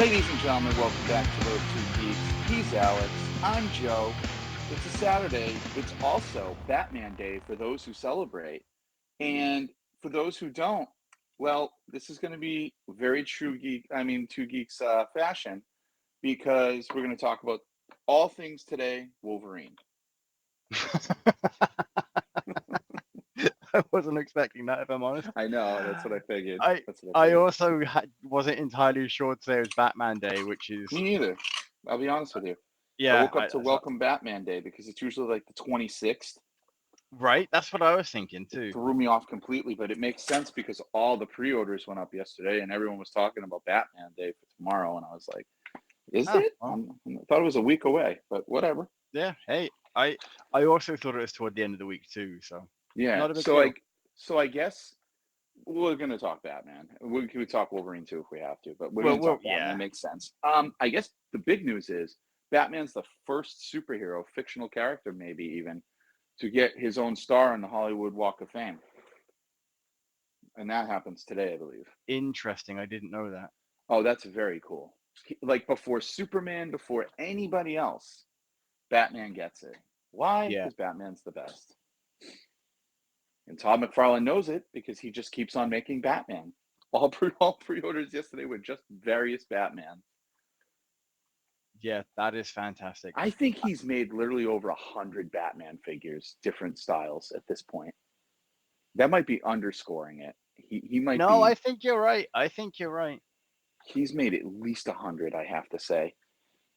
Ladies and gentlemen, welcome back to Those Two Geeks. He's Alex. I'm Joe. It's a Saturday. It's also Batman Day for those who celebrate. And for those who don't, well, this is going to be very true two geeks fashion because we're going to talk about all things today Wolverine. I wasn't expecting that, if I'm honest. I know, that's what I figured. I That's what I I figured. also wasn't entirely sure today was Batman Day, which is Me neither. I'll be honest with you. I yeah, woke up to welcome Batman Day because it's usually like the 26th. right. That's what I was thinking It too. threw me off completely, but it makes sense because all the pre-orders went up yesterday, and everyone was talking about Batman Day for tomorrow, and I was like, "Is Oh, it?" well, I thought it was a week away, but whatever. yeah. Hey, I also thought it was toward the end of the week too, so Yeah. not a big deal. So I guess we're gonna talk Batman. We can talk Wolverine too if we have to, but we're Well, gonna well, talk Batman. It yeah, makes sense. I guess the big news is Batman's the first superhero, fictional character, maybe even, to get his own star on the Hollywood Walk of Fame, and that happens today, I believe. interesting. I didn't know that. Oh, that's very cool. Like before Superman, before anybody else, Batman gets it. Why? Yeah, Because Batman's the best. And Todd McFarlane knows it because he just keeps on making Batman. All pre-orders yesterday were just various Batman. yeah, that is fantastic. I think he's made literally over 100 Batman figures, different styles at this point. That might be underscoring it. He might No, I be. think you're right. I think you're right. He's made at least 100, I have to say,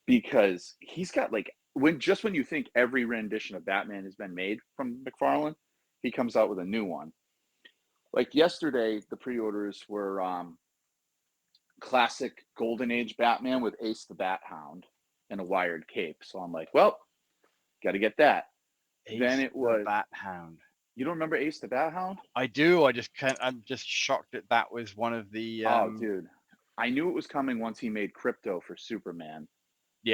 because he's got like when you think every rendition of Batman has been made from McFarlane, he comes out with a new one. Like yesterday, the pre-orders were classic Golden Age Batman with Ace the Bat Hound and a wired cape. So I'm like, well, got to get that. Then Ace it the was. Bat Hound. You don't remember Ace the Bat Hound? I do. I just can't. I'm just shocked that that was one of the. Oh, dude, I knew it was coming once he made Crypto for Superman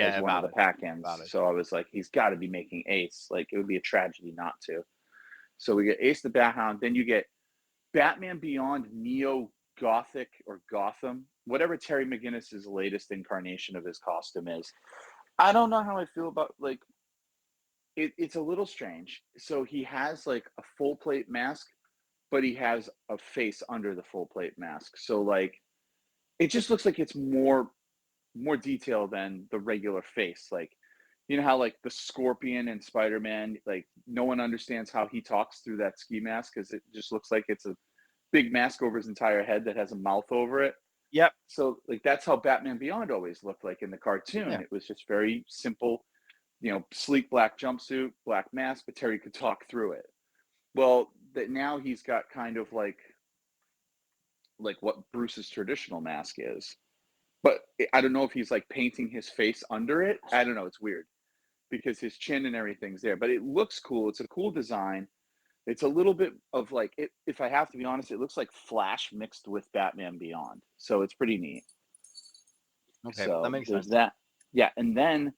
as Yeah, one of the valid, pack-ins. valid. So I was like, he's got to be making Ace. Like it would be a tragedy not to. So we get Ace the Bat Hound. Then you get Batman Beyond Neo Gothic or Gotham, whatever Terry McGinnis's latest incarnation of his costume is. I don't know how I feel about like it's a little strange. So he has like a full plate mask, but he has a face under the full plate mask. So like it just looks like it's more detail than the regular face. Like you know how like the Scorpion and Spider-Man, like no one understands how he talks through that ski mask because it just looks like it's a big mask over his entire head that has a mouth over it. Yep. So like that's how Batman Beyond always looked like in the cartoon. Yeah. It was just very simple, sleek black jumpsuit, black mask, but Terry could talk through it. Well, that now he's got kind of like what Bruce's traditional mask is. But I don't know if he's like painting his face under it. I don't know. It's weird because his chin and everything's there, but it looks cool. It's a cool design. It's a little bit of like it, if I have to be honest, it looks like Flash mixed with Batman Beyond. So it's pretty neat. Okay, that So makes there's sense. that. Yeah, and then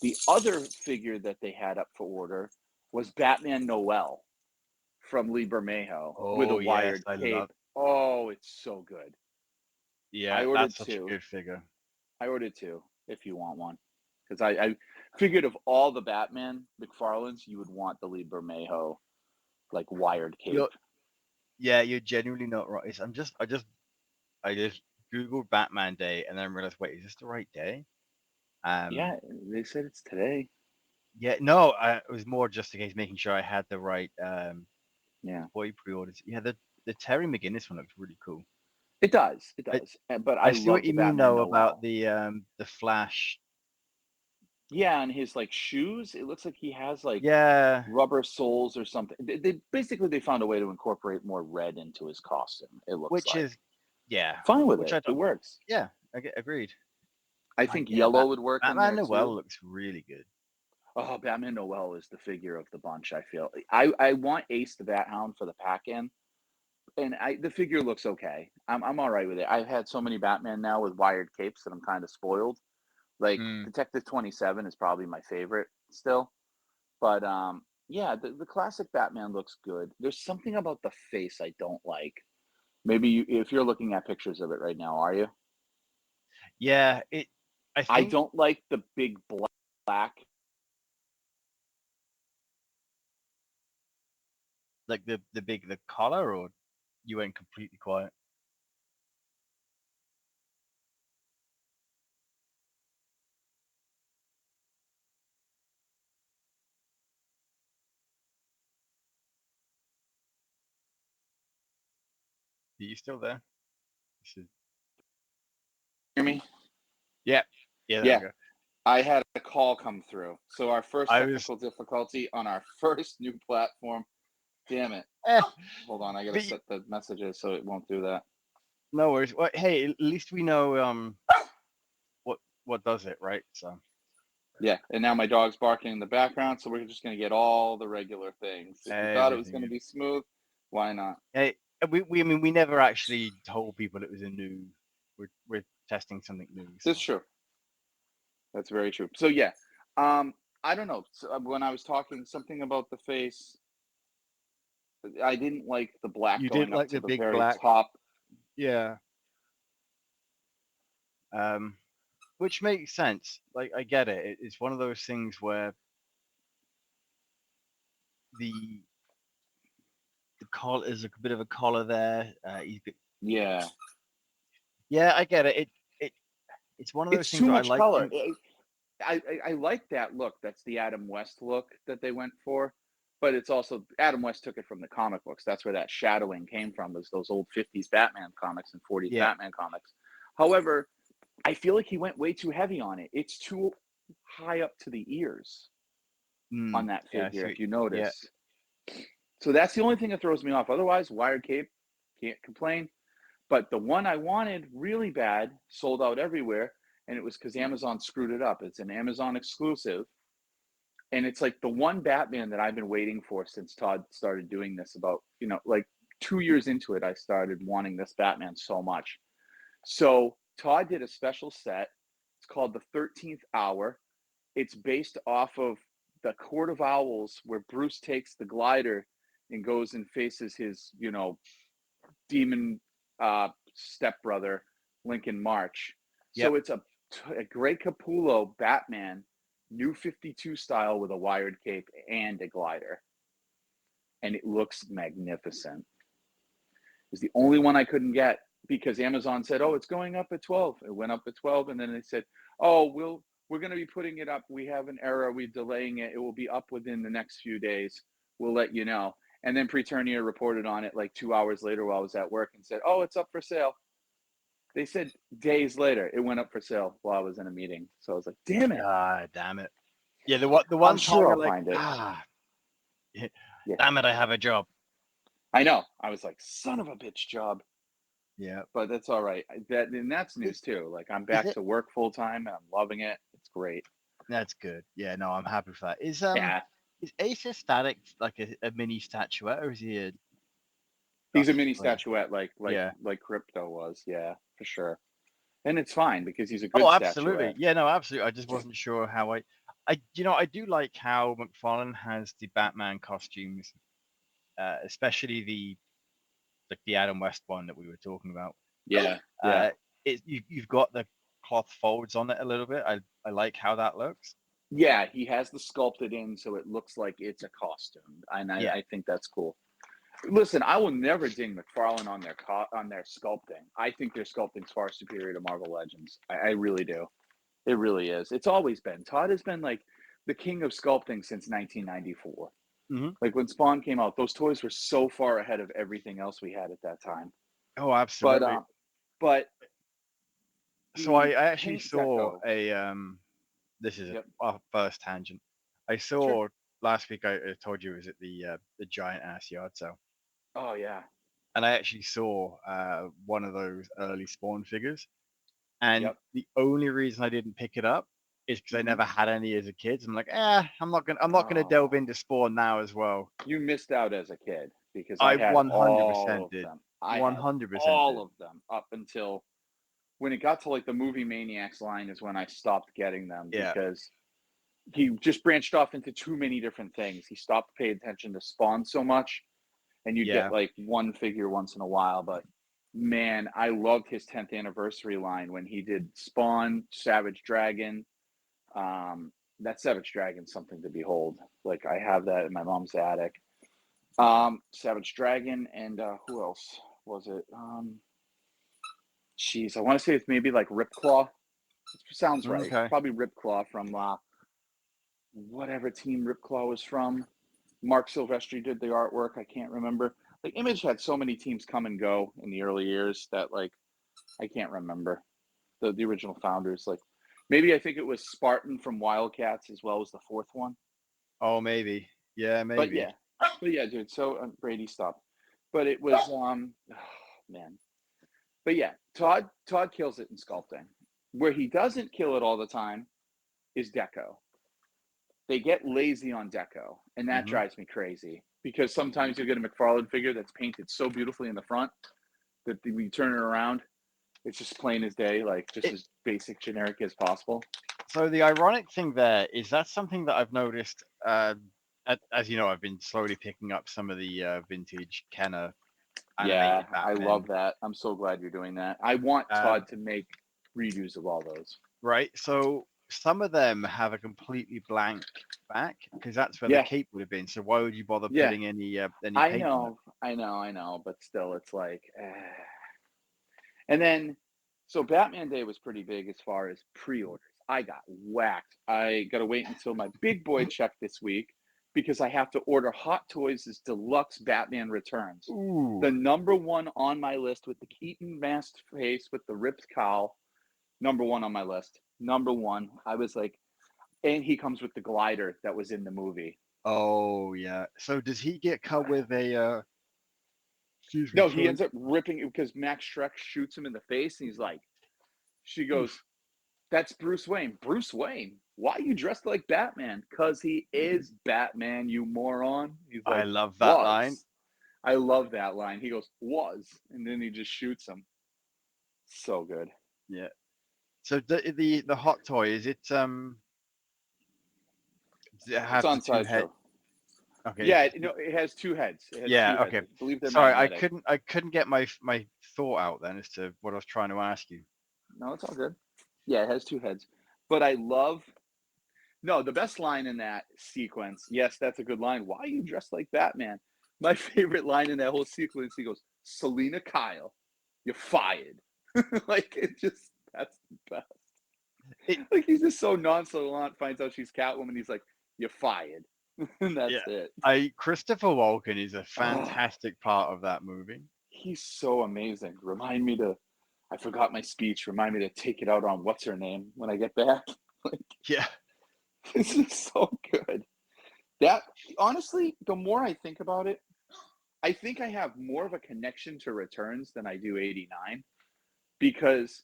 the other figure that they had up for order was Batman Noel from Lee Bermejo with a Oh yes, wired I cape. love. Oh, it's so good. I Yeah, ordered that's such a two. good figure. I ordered two if you want one. Because I figured of all the Batman McFarlanes, you would want the Lee Bermejo like wired cape. You're yeah, you're genuinely not right. I just googled Batman Day and then realized, wait, is this the right day? Um, Yeah, they said it's today. yeah, no, it was more just in case making sure I had the right Yeah, boy pre-orders. Yeah, the Terry McGinnis one looks really cool. it does. It I, does. But I I see what love the you mean Batman though about Noel. the Flash. Yeah, and his like shoes, it looks like he has like Yeah, rubber soles or something. They basically they found a way to incorporate more red into his costume. It looks which like is yeah, fine with which it. I It don't. works. Yeah, agreed. I I think yeah, yellow would work in Batman there Noel too. looks really good. Oh, Batman Noel is the figure of the bunch. I feel I want Ace the Bat Hound for the pack in, and the figure looks okay. I'm all right with it. I've had so many Batman now with wired capes that I'm kind of spoiled. Like Mm. Detective 27 is probably my favorite still, but yeah, the classic Batman looks good. There's something about the face I don't like. Maybe if you're looking at pictures of it right now, are you? Yeah, I I think don't like the big black. like the collar, or you went completely quiet. Are you still there? Hear me? Yeah, yeah, there we Yeah, go. I had a call come through. So our first I was, technical difficulty on our first new platform. Damn it. eh, Hold on, I gotta but set the messages so it won't do that. no worries. Well, hey, at least we know what does it, right? So Yeah, and now my dog's barking in the background, so we're just gonna get all the regular things. If you thought it was everything gonna is. be smooth, why not? Hey, I mean, we never actually told people it was a new. We're testing something new. That's So true. That's very true. So yeah, um, I don't know. So, when I was talking something about the face, I didn't like the black you going didn't up like to the the big very black, top. yeah. Um, which makes sense. Like I get it. It's one of those things where the collar is a bit of a collar there. Yeah, Yeah, I get it. It it's one of those it's things too where I much like color. things. I like that look. That's the Adam West look that they went for. But it's also Adam West took it from the comic books. That's where that shadowing came from, was those old 50s Batman comics and 40s Yeah. Batman comics. However, I feel like he went way too heavy on it. It's too high up to the ears on that Yeah. figure, if you Yeah. notice. So that's the only thing that throws me off. Otherwise, wired cape, can't complain. But the one I wanted really bad sold out everywhere, and it was because Amazon screwed it up. It's an Amazon exclusive, and it's like the one Batman that I've been waiting for since Todd started doing this. About like 2 years into it, I started wanting this Batman so much. So Todd did a special set. It's called the 13th Hour. It's based off of the Court of Owls, where Bruce takes the glider and goes and faces his demon stepbrother, Lincoln March. So Yep. it's a Grey Capullo Batman, new 52 style with a wired cape and a glider. And it looks magnificent. It's the only one I couldn't get because Amazon said, "Oh, it's going up at 12." It went up at 12, and then they said, "Oh, we're going to be putting it up. We have an error. We're delaying it. It will be up within the next few days. We'll let you know." And then Preternia reported on it like 2 hours later while I was at work and said, "Oh, it's up for sale." They said days later it went up for sale while I was in a meeting. So I was like, "Damn it! Ah, damn it. Yeah. The I'm one time sure you're I'll like, find it." Yeah, damn it, I have a job. I know. I was like, "Son of a bitch job." Yeah. But that's all right. That's news too. Like I'm Is back it? to work full time and I'm loving it. It's great. That's good. Yeah. No, I'm happy for that. Yeah, Is Ace Static like a mini statuette, or is he a he's a Justice mini player? statuette, Yeah. like Crypto was. Yeah, for sure. And it's fine because he's a Oh, good absolutely. statuette. Yeah, no, absolutely. I just wasn't sure how I do like how McFarlane has the Batman costumes, especially like the Adam West one that we were talking about. Yeah, yeah, Uh, you've got the cloth folds on it a little bit. I like how that looks. yeah. He has the sculpted in, so it looks like it's a costume, and Yeah, I think that's cool. Listen, I will never ding McFarlane on on their sculpting. I think their sculpting's far superior to Marvel Legends. I really do. It really is. It's always been. Todd has been like the king of sculpting since 1994. hmm. Like when Spawn came out, those toys were so far ahead of everything else we had at that time. Oh, But absolutely. but So I the actually paint saw deco. a this is Yep. a first tangent. I Sure. saw last week. I told you it was at the giant ass yard sale, Oh yeah. and I actually saw one of those early Spawn figures. And Yep. the only reason I didn't pick it up is because I Hmm. never had any as a kid. So I'm like, I'm not gonna delve Oh, into Spawn now as well. you missed out as a kid because I I had all 100% of did. them. I had 100% all did. of them up until when it got to like the movie Maniacs line is when I stopped getting them Yeah, because he just branched off into too many different things. He stopped paying attention to Spawn so much, and you'd get yeah. like one figure once in a while. But Man, I loved his 10th anniversary line when he did Spawn, Savage Dragon. That Savage Dragon's something to behold. Like I have that in my mom's attic. Savage Dragon and who else was it? Jeez, I want to say it's maybe like Ripclaw. Sounds right. Okay. Probably Ripclaw from whatever team Ripclaw was from. Mark Silvestri did the artwork. I can't remember. Like Image had so many teams come and go in the early years that like I can't remember the original founders. Like maybe I think it was Spartan from Wildcats as well as the fourth one. Oh, maybe. Yeah, But maybe. yeah, but yeah, dude. So Brady stopped, but it was oh, man. But yeah, Todd kills it in sculpting. Where he doesn't kill it all the time is deco. They get lazy on deco, and that Hmm. drives me crazy because sometimes you get a McFarlane figure that's painted so beautifully in the front that we turn it around, it's just plain as day, like just It, as basic generic as possible. so the ironic thing there is that's something that I've noticed. As you know, I've been slowly picking up some of the vintage Kenner Yeah, animated I Batman. love that. I'm so glad you're doing that. I want Um, Todd to make redos of all those. right? So some of them have a completely blank back because that's where the Yeah, cape would have been. So why would you bother yeah, putting any I paint on it? know, I know, but still, it's like, and then, so Batman Day was pretty big as far as pre-orders. I got whacked. I got to wait until my big boy check this week because I have to order Hot Toys' deluxe Batman Returns. Ooh, The number one on my list with the Keaton masked face with the ripped cowl. Number one on my list. Number one. I was like, and he comes with the glider that was in the movie. oh yeah. So does he get cut with a? Excuse me, No, he sorry. ends up ripping it because Max Shrek shoots him in the face, and he's like, she goes, Oof. "That's Bruce Wayne." Bruce Wayne? Why are you dressed like Batman? Because he is Batman, you moron. He's I like, love that line. was. I love that line. He goes, was, and then he just shoots him. So good. Yeah. So the hot toy is it does it It's have the on two head? Sideshow. Okay. Yeah, it has two heads. It has two Yeah. heads. Okay. I believe they're Sorry, I magnetic. couldn't get my thought out then as to what I was trying to ask you. No, it's all good. Yeah, it has two heads. But I love no, the best line in that sequence. Yes, that's a good line. Why are you dressed like Batman? My favorite line in that whole sequence. He goes, "Selena Kyle, you're fired." Like it just that's the best. It Like he's just so nonchalant. Finds out she's Catwoman. He's like, "You're fired," and that's yeah. it. I Christopher Walken is a Oh, fantastic part of that movie. he's so amazing. Remind me to. I forgot my speech. Remind me to take it out on what's her name when I get back. Like Yeah. this is so good. That honestly, the more I think about it, I think I have more of a connection to Returns than I do 89 because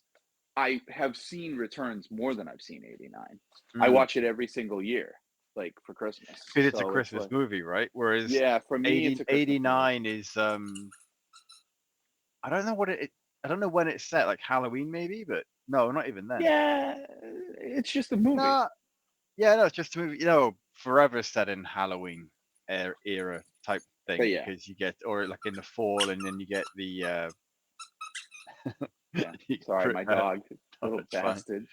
I have seen Returns more than I've seen 89. I Mm. watch it every single year, like for Christmas. Because it's a So it's Christmas like, movie, right? Whereas yeah, for me, it's a Christmas movie. 89 is I don't know I don't know when it's set, like Halloween maybe, but no, not even then. Yeah, it's just a movie. No, yeah, no, it's just a movie, forever set in Halloween era type But thing yeah, because you get, or like in the fall, and then you get the yeah. Sorry, my dog, no, little it's fine. bastard.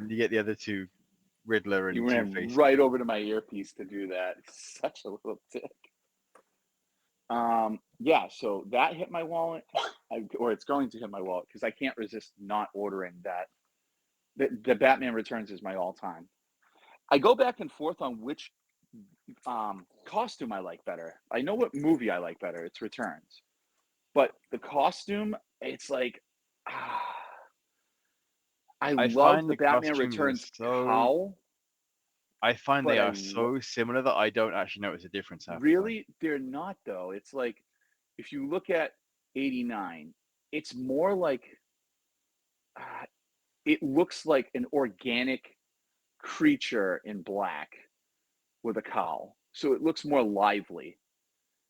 You get the other two, Riddler He and Two ran Face. right over to my earpiece to do that. Such a little dick. Yeah, so that hit my wallet, or it's going to hit my wallet because I can't resist not ordering that. The Batman Returns is my all time. I go back and forth on which costume I like better. I know what movie I like better. It's Returns, but the costume, it's like ah, I I love find the the Batman costumes are Returns so, cowl, I find but they are so similar that I don't actually notice a difference half the time. really they're not though. It's like if you look at 89, it's more like uh, it looks like an organic creature in black with a cowl. So it looks more lively.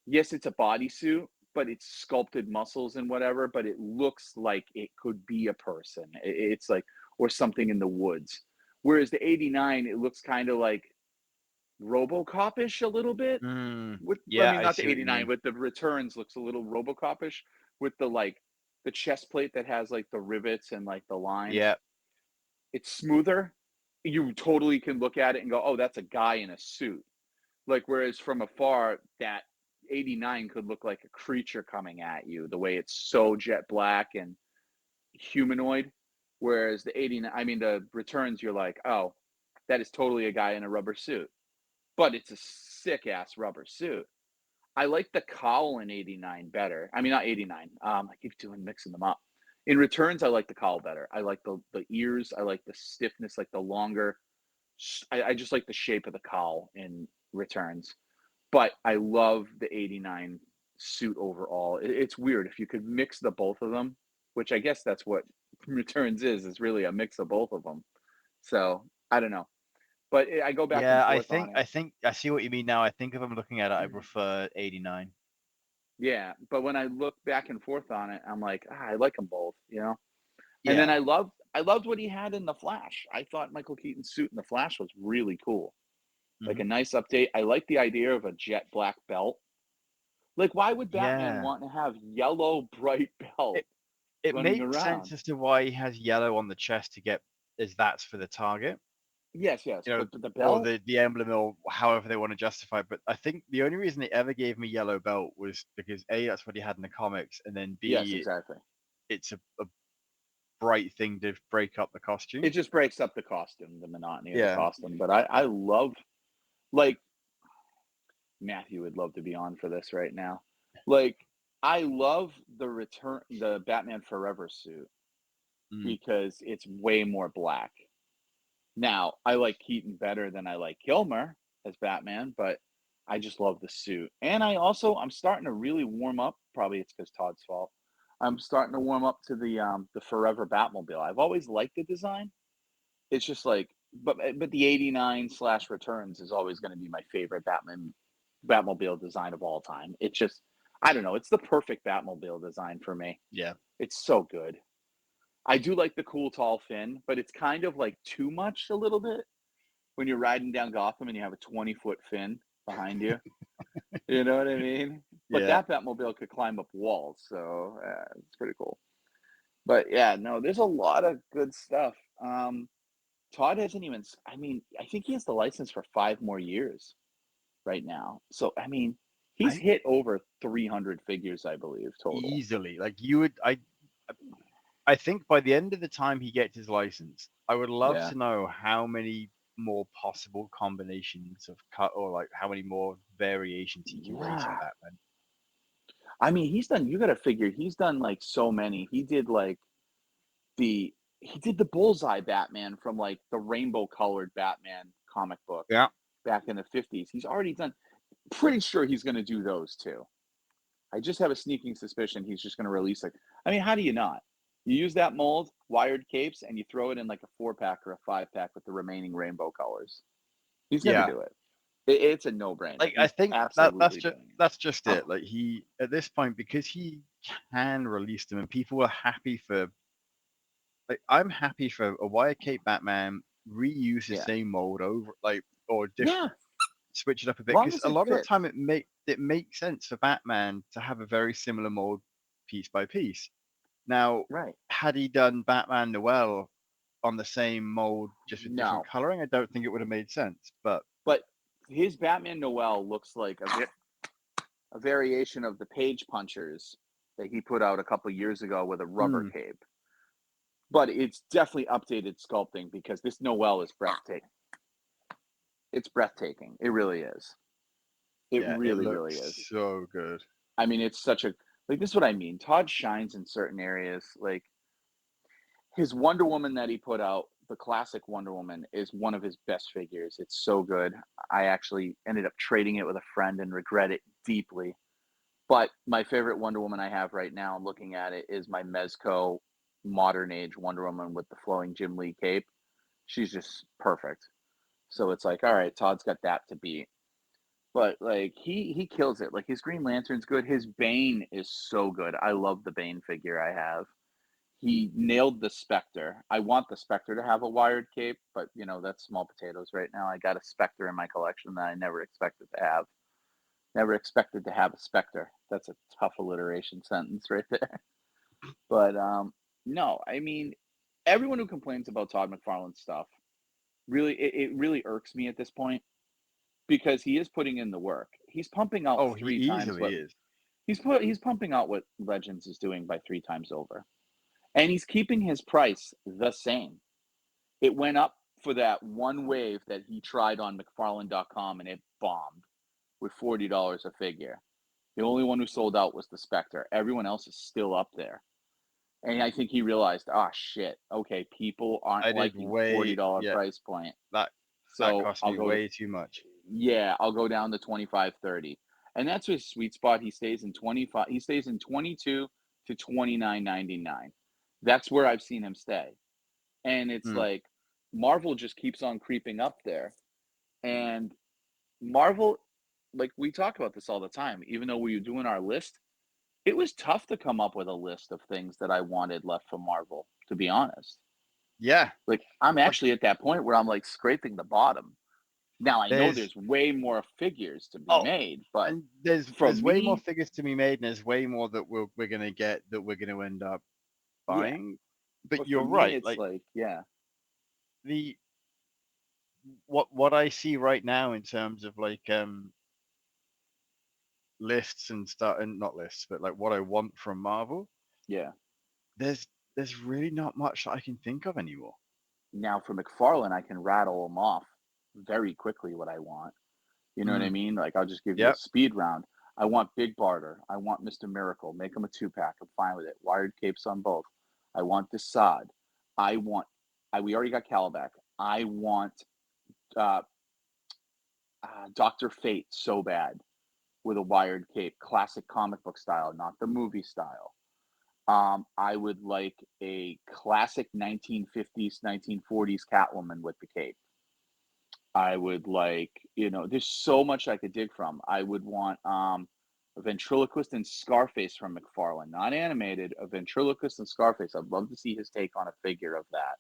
Yes, it's a bodysuit, but it's sculpted muscles and whatever, but it looks like it could be a person. It's like, or something in the woods. Whereas the 89, it looks kind of like Robocopish a little bit. Mm, With, I yeah, mean, I not see the what you 89, mean. but the returns looks a little Robocopish with the like. the chest plate that has like the rivets and like the lines. Yeah. It's smoother. You totally can look at it and go, "Oh, that's a guy in a suit." Like whereas from afar, that 89 could look like a creature coming at you. The way it's so jet black and humanoid. Whereas the 89, I mean, the returns, you're like, "Oh, that is totally a guy in a rubber suit." But it's a sick ass rubber suit. I like the cowl in 89 better. I mean, not 89. I keep doing mixing them up. In returns, I like the cowl better. I like the ears. I like the stiffness, like the longer. I just like the shape of the cowl in returns. But I love the 89 suit overall. It's weird if you could mix the both of them, which I guess that's what returns is really a mix of both of them. So I don't know, but I go back and Yeah, I forth think on I it. think I see what you mean now. I think if I'm looking at it, I prefer 89. Yeah, but when I look back and forth on it, I'm like, I like them both, you know. And then Yeah. I loved what he had in the Flash. I thought Michael Keaton's suit in the Flash was really cool, like a Hmm. nice update. I like the idea of a jet black belt. Like, why would Batman Yeah. want to have yellow bright belt It it running makes sense around? as to why he has yellow on the chest to get as that's for the target, Yes, yes, you know, but the or belt? the emblem or however they want to justify it. But I think the only reason they ever gave me yellow belt was because A, that's what he had in the comics, and then Yes, B, exactly. it's a bright thing to break up the It costume. just breaks up the costume, the monotony of the Yeah. costume. But I love, like, Matthew would love to be on for this right now. Like, I love the Batman Forever suit Mm. because it's way more black. Now, I like Keaton better than I like Kilmer as Batman, but I just love the suit. And I'm starting to really warm up. Probably it's because Todd's fault. I'm starting to warm up to the Forever Batmobile. I've always liked the design. It's just like, but the 89 slash returns is always going to be my favorite Batmobile design of all time. It's just, I don't know. It's the perfect Batmobile design for me. Yeah. It's so good. I do like the cool tall fin, but it's kind of like too much a little bit when you're riding down Gotham and you have a 20-foot fin behind you. You know what I mean? But Yeah. that Batmobile could climb up walls, so it's pretty cool. But yeah, no, there's a lot of good stuff. Todd hasn't even. I mean, I think he has the license for 5 more years right now. So I mean, he's I hit over 300 figures, I believe, total. easily like you would I think by the end of the time he gets his license, I would love Yeah, to know how many more possible combinations of cut or like how many more variations he can release of yeah. Batman. I mean, he's done. You got to figure he's done like so many. The he did the Bullseye Batman from like the rainbow colored Batman comic book Yeah. back in the 50s. He's already done. Pretty sure he's going to do those too. I just have a sneaking suspicion he's just going to release it. I mean, how do you not? You use that mold, wired capes, and you throw it in like a 4 pack or a 5 pack with the remaining rainbow colors. He's going to Yeah. do it. It's a no brainer. Like I He's think that's absolutely just doing that's just it. it. Like he at this point because he can release them and people are happy for like I'm happy for a wire cape Batman reuse the Yeah. same mold over like or Yeah. switch it up a As bit long because as a it lot of the fits. time it makes sense for Batman to have a very similar mold piece by piece. Now, Right. had he done Batman Noel on the same mold just with different No. coloring, I don't think it would have made sense. But But his Batman Noel looks like a variation of the Page Punchers that he put out a couple years ago with a rubber mm, cape. But it's definitely updated sculpting because this Noel is breathtaking. It's breathtaking. It really is. It yeah, it really, really is. looks so good. I mean, it's such a like this is what I mean. Todd shines in certain areas. Like his Wonder Woman that he put out, the classic Wonder Woman, is one of his best figures. It's so good. I actually ended up trading it with a friend and regret it deeply. But my favorite Wonder Woman I have right now, looking at it, is my Mezco modern age Wonder Woman with the flowing Jim Lee cape. She's just perfect. So it's like, all right, Todd's got that to beat. But like he kills it. Like his Green Lantern's good. His Bane is so good. I love the Bane figure I have. He nailed the Spectre. I want the Spectre to have a wired cape, but you know, that's small potatoes right now. I got a Spectre in my collection that I never expected to have. Never expected to have a Spectre. That's a tough alliteration sentence right there. But no, I mean, everyone who complains about Todd McFarlane stuff really it really irks me at this point because he is putting in the work. He's pumping out Oh, he 3 times what easily is. he's pumping out what Legends is doing by 3 times over. And he's keeping his price the same. It went up for that one wave that he tried on McFarlane.com and it bombed with $40 a figure. The only one who sold out was the Spectre. Everyone else is still up there. And I think he realized, ah, shit. Okay, people aren't I did liking $40 yeah, price point. that that So cost I'll me go, way too much. yeah, I'll go down to 25, 30. And that's his sweet spot. He stays in 25, he stays in 22 to 29.99. That's where I've seen him stay. And it's Mm. like Marvel just keeps on creeping up there. And Marvel, like we talk about this all the time, even though we were doing our list, it was tough to come up with a list of things that I wanted left from Marvel, to be honest. Yeah, Like, I'm like actually at that point where I'm like scraping the bottom. Now, I know there's there's way more figures to be oh, made, but and for there's way more me, figures to be made, and there's way more that we're gonna get that we're gonna end up yeah. buying. But But for you're me, right. it's Like like, yeah, the what I see right now in terms of like lists and stuff, and not lists, but like what I want from Marvel, yeah. there's there's really not much that I can think of anymore. Now for McFarlane, I can rattle them off very quickly what I want. You know what I Mm. mean? Like, I'll just give you a Yep. speed round. I want Big Barter. I want Mr. Miracle. Make them a two-pack. I'm fine with it. Wired capes on both. I want Desaad. I want. We already got Calabac. I want uh, Doctor Fate so bad with a wired cape, classic comic book style, not the movie style. I would like a classic 1950s, 1940s Catwoman with the cape. I would like, there's so much I could dig from. I would want a ventriloquist and Scarface from McFarlane, not animated, a ventriloquist and Scarface. I'd love to see his take on a figure of that.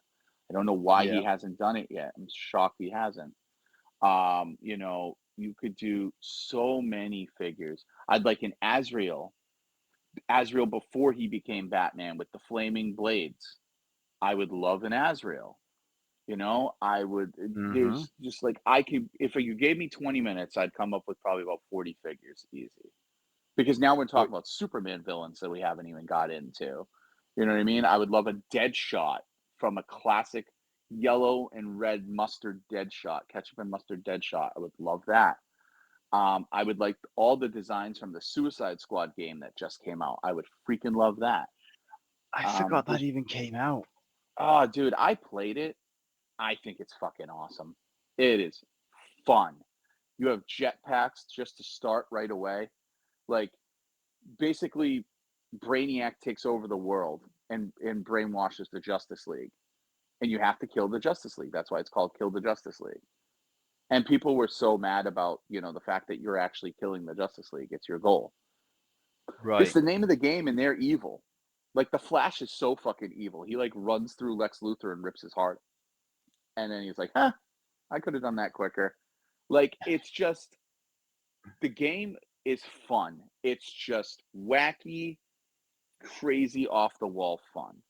I don't know why he Yeah. hasn't done it yet. I'm shocked he hasn't. You could do so many figures. I'd like an Azrael before he became Batman with the flaming blades. I would love an Azrael. I would Mm-hmm. there's just like I could if you gave me 20 minutes, I'd come up with probably about 40 figures easy. Because now we're But talking about Superman villains that we haven't even got into. You know what I mean? I would love a dead shot from a classic yellow and red mustard dead shot, ketchup and mustard dead shot. I would love that. I would like all the designs from the Suicide Squad game that just came out. I would freaking love that. I forgot that There's even came out. oh, dude, I played it. I think it's fucking awesome. It is fun. You have jetpacks just to start right away. Like basically, Brainiac takes over the world and brainwashes the Justice League, and you have to kill the Justice League. That's why it's called Kill the Justice League. And people were so mad about the fact that you're actually killing the Justice League. It's your goal. It's Right. the name of the game, and they're evil. Like the Flash is so fucking evil. He like runs through Lex Luthor and rips his heart, and then he's like, "Huh, I could have done that quicker." Like it's just the game is fun. It's just wacky, crazy, off the wall fun,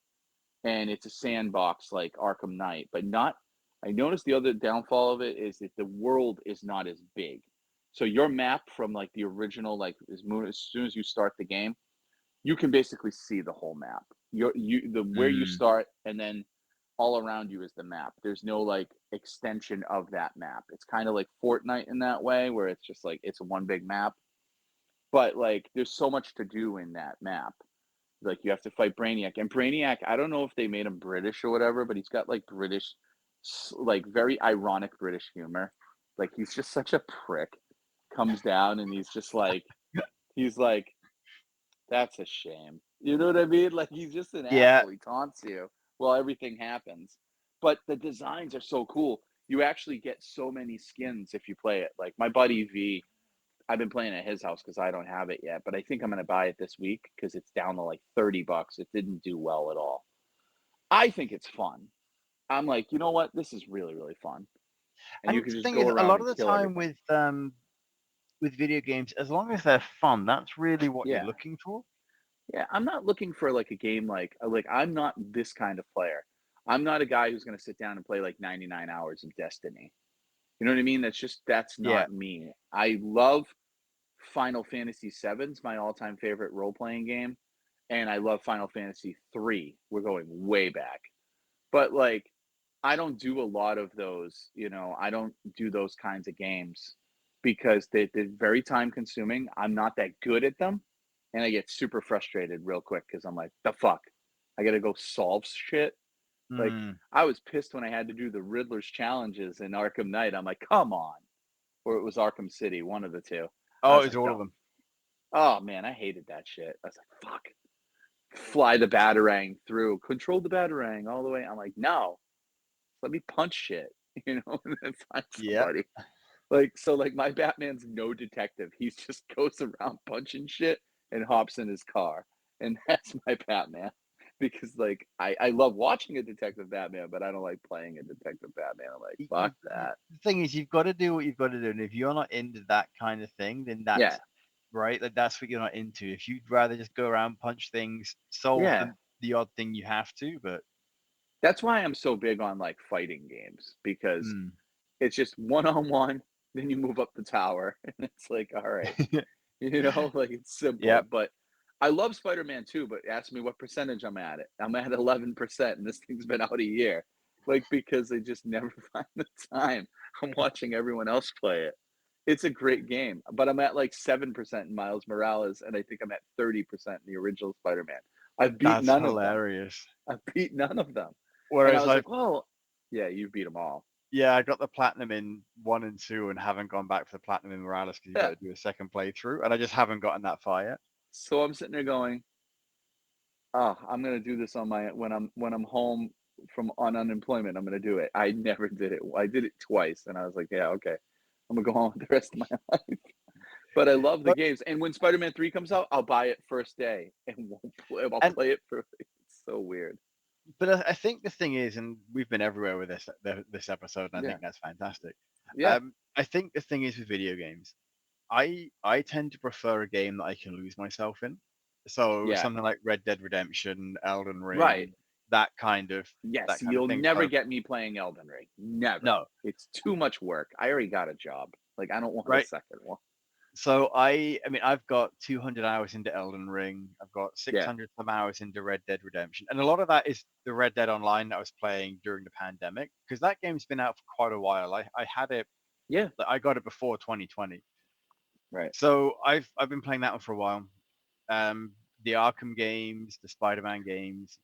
and it's a sandbox like Arkham Knight, but not. I noticed the other downfall of it is that the world is not as big. So your map from like the original, like as soon as you start the game, you can basically see the whole map. The where you Mm. start, and then all around you is the map. There's no like extension of that map. It's kind of like Fortnite in that way, where it's just like it's one big map. But like, there's so much to do in that map. Like you have to fight Brainiac, and Brainiac. I don't know if they made him British or whatever, but he's got like British, like very ironic British humor. Like he's just such a prick. Comes down and he's like that's a shame. You know what I mean? Like he's just an Yeah. asshole. He taunts you while everything happens. But the designs are so cool. You actually get so many skins if you play it. Like my buddy V, I've been playing at his house because I don't have it yet, but I think I'm gonna buy it this week because it's down to like $30. It didn't do well at all. I think it's fun. I'm like, you know what? This is really, really fun. And you And can the just thing go is, a around lot of and the kill time everything. with video games, as long as they're fun, that's really what you're Yeah. looking for. Yeah, I'm not looking for like a game like I'm not this kind of player. I'm not a guy who's going to sit down and play like 99 hours of Destiny. You know what I mean? That's Yeah. not me. I love Final Fantasy VII's my all-time favorite role-playing game, and I love Final Fantasy 3. We're going way back. But like I don't do a lot of those, I don't do those kinds of games because they're very time consuming. I'm not that good at them. And I get super frustrated real quick because I'm like, the fuck? I gotta go solve shit. Like Mm. I was pissed when I had to do the Riddler's challenges in Arkham Knight. I'm like, come on. Or it was Arkham City, one of the two. I Oh, was it's like, all of the them. oh man, I hated that shit. I was like, fuck. Fly the batarang through, control the batarang all the way. I'm like, no, let me punch shit, and then find Yeah. somebody. So my Batman's no detective. He just goes around punching shit and hops in his car. And that's my Batman. Because I love watching a detective Batman, but I don't like playing a detective Batman. I'm like, fuck that. The thing is, you've got to do what you've got to do, and if you're not into that kind of thing, then Yeah. that's right. Like that's what you're not into. If you'd rather just go around, punch things, solve Yeah. the odd thing you have to, but That's why I'm so big on like fighting games because mm. it's just one on one, then you move up the tower, and it's like, all right. Like it's simple. Yep, But I love Spider-Man too, but ask me what percentage I'm at it. I'm at 11%, and this thing's been out a year. Like, because I just never find the time. I'm watching everyone else play it. It's a great game, but I'm at like 7% in Miles Morales, and I think I'm at 30% in the original Spider-Man. I've beat that's none of them. hilarious. I've beat none of them. And I Whereas was I, like, well, yeah, you beat them all. yeah, I got the platinum in 1 and 2, and haven't gone back for the platinum in Morales because you got Yeah. to do a second playthrough, and I just haven't gotten that far yet. So I'm sitting there going, oh, I'm gonna do this on my when I'm home from on unemployment. I'm gonna do it. I never did it. I did it twice, and I was like, yeah, okay. I'm gonna go on with the rest of my life. But I love the But games, and when Spider-Man 3 comes out, I'll buy it first day and won't play. I'll and play it for. It's so weird. I think the thing is, and we've been everywhere with this episode, and I Yeah, think that's fantastic. yeah, I think the thing is with video games, I tend to prefer a game that I can lose myself in. So yeah. something like Red Dead Redemption, Elden Right. Ring, that kind of Yes, you'll thing. never So get me playing Elden Ring. Never. no, It's too much work. I already got a job. Like I don't want a right? second one. So I mean, I've got 200 hours into Elden Ring. I've got Yeah, 600 some hours into Red Dead Redemption, and a lot of that is the Red Dead Online that I was playing during the pandemic because that game's been out for quite a while. I had it, yeah. I got it before 2020, Right. so I've been playing that one for a while. Um, the Arkham games, the Spider-Man games.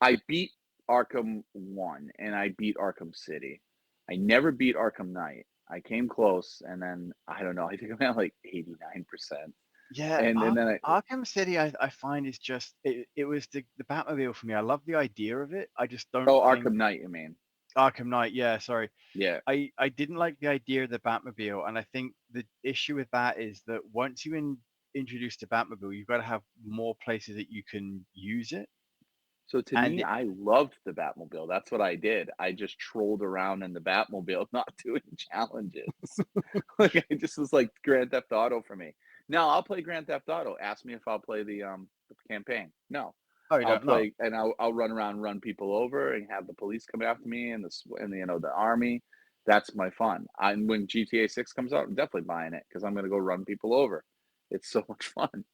I beat Arkham 1 and I beat Arkham City. I never beat Arkham Knight. I came close and then I don't know, I think I'm at like 89%. Yeah, And then I Arkham City, I find is just it was the Batmobile for me. I love the idea of it. I just don't oh, think Arkham Knight, you mean? Arkham Knight. Yeah, sorry. Yeah. I didn't like the idea of the Batmobile, and I think the issue with that is that once you introduce the Batmobile, you've got to have more places that you can use it. So to And me, I loved the Batmobile. That's what I did. I just trolled around in the Batmobile, not doing challenges. Like I just was like Grand Theft Auto for me. Now I'll play Grand Theft Auto. Ask me if I'll play the campaign. No, oh, you I'll don't know, play and I'll run around, run people over, and have the police come after me and the army. That's my fun. And when GTA 6 comes out, I'm definitely buying it because I'm gonna go run people over. It's so much fun.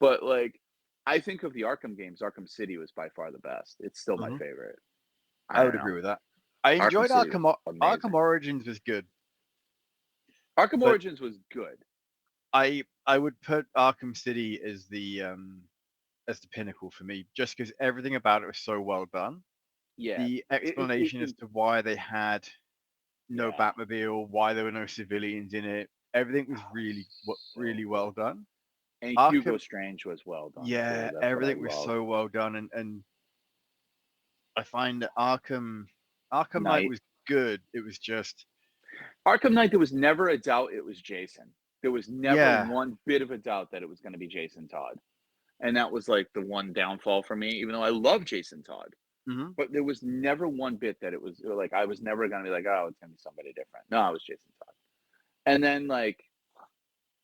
But like, I think of the Arkham games. Arkham City was by far the best. It's still my hmm favorite. I I don't would know. agree with that. I Arkham enjoyed City was Arkham amazing. Origins was good, Arkham but Origins was good. I would put Arkham City as the pinnacle for me, just because everything about it was so well done. Yeah. The It explanation as to why they had no yeah. Batmobile, why there were no civilians in it, everything was Oh, really so really well good. done. And Hugo Arkham, Strange was well done too. yeah, That's what I everything was love. so well done, and I find that Arkham Knight Knight. was good. It was just Arkham Knight, there was never a doubt it was Jason. There was never yeah, one bit of a doubt that it was going to be Jason Todd. And that was like the one downfall for me, even though I love Jason Todd. hmm But there was never one bit that it was like I was never going to be like, oh, it's going to be somebody different. No, it was Jason Todd. And then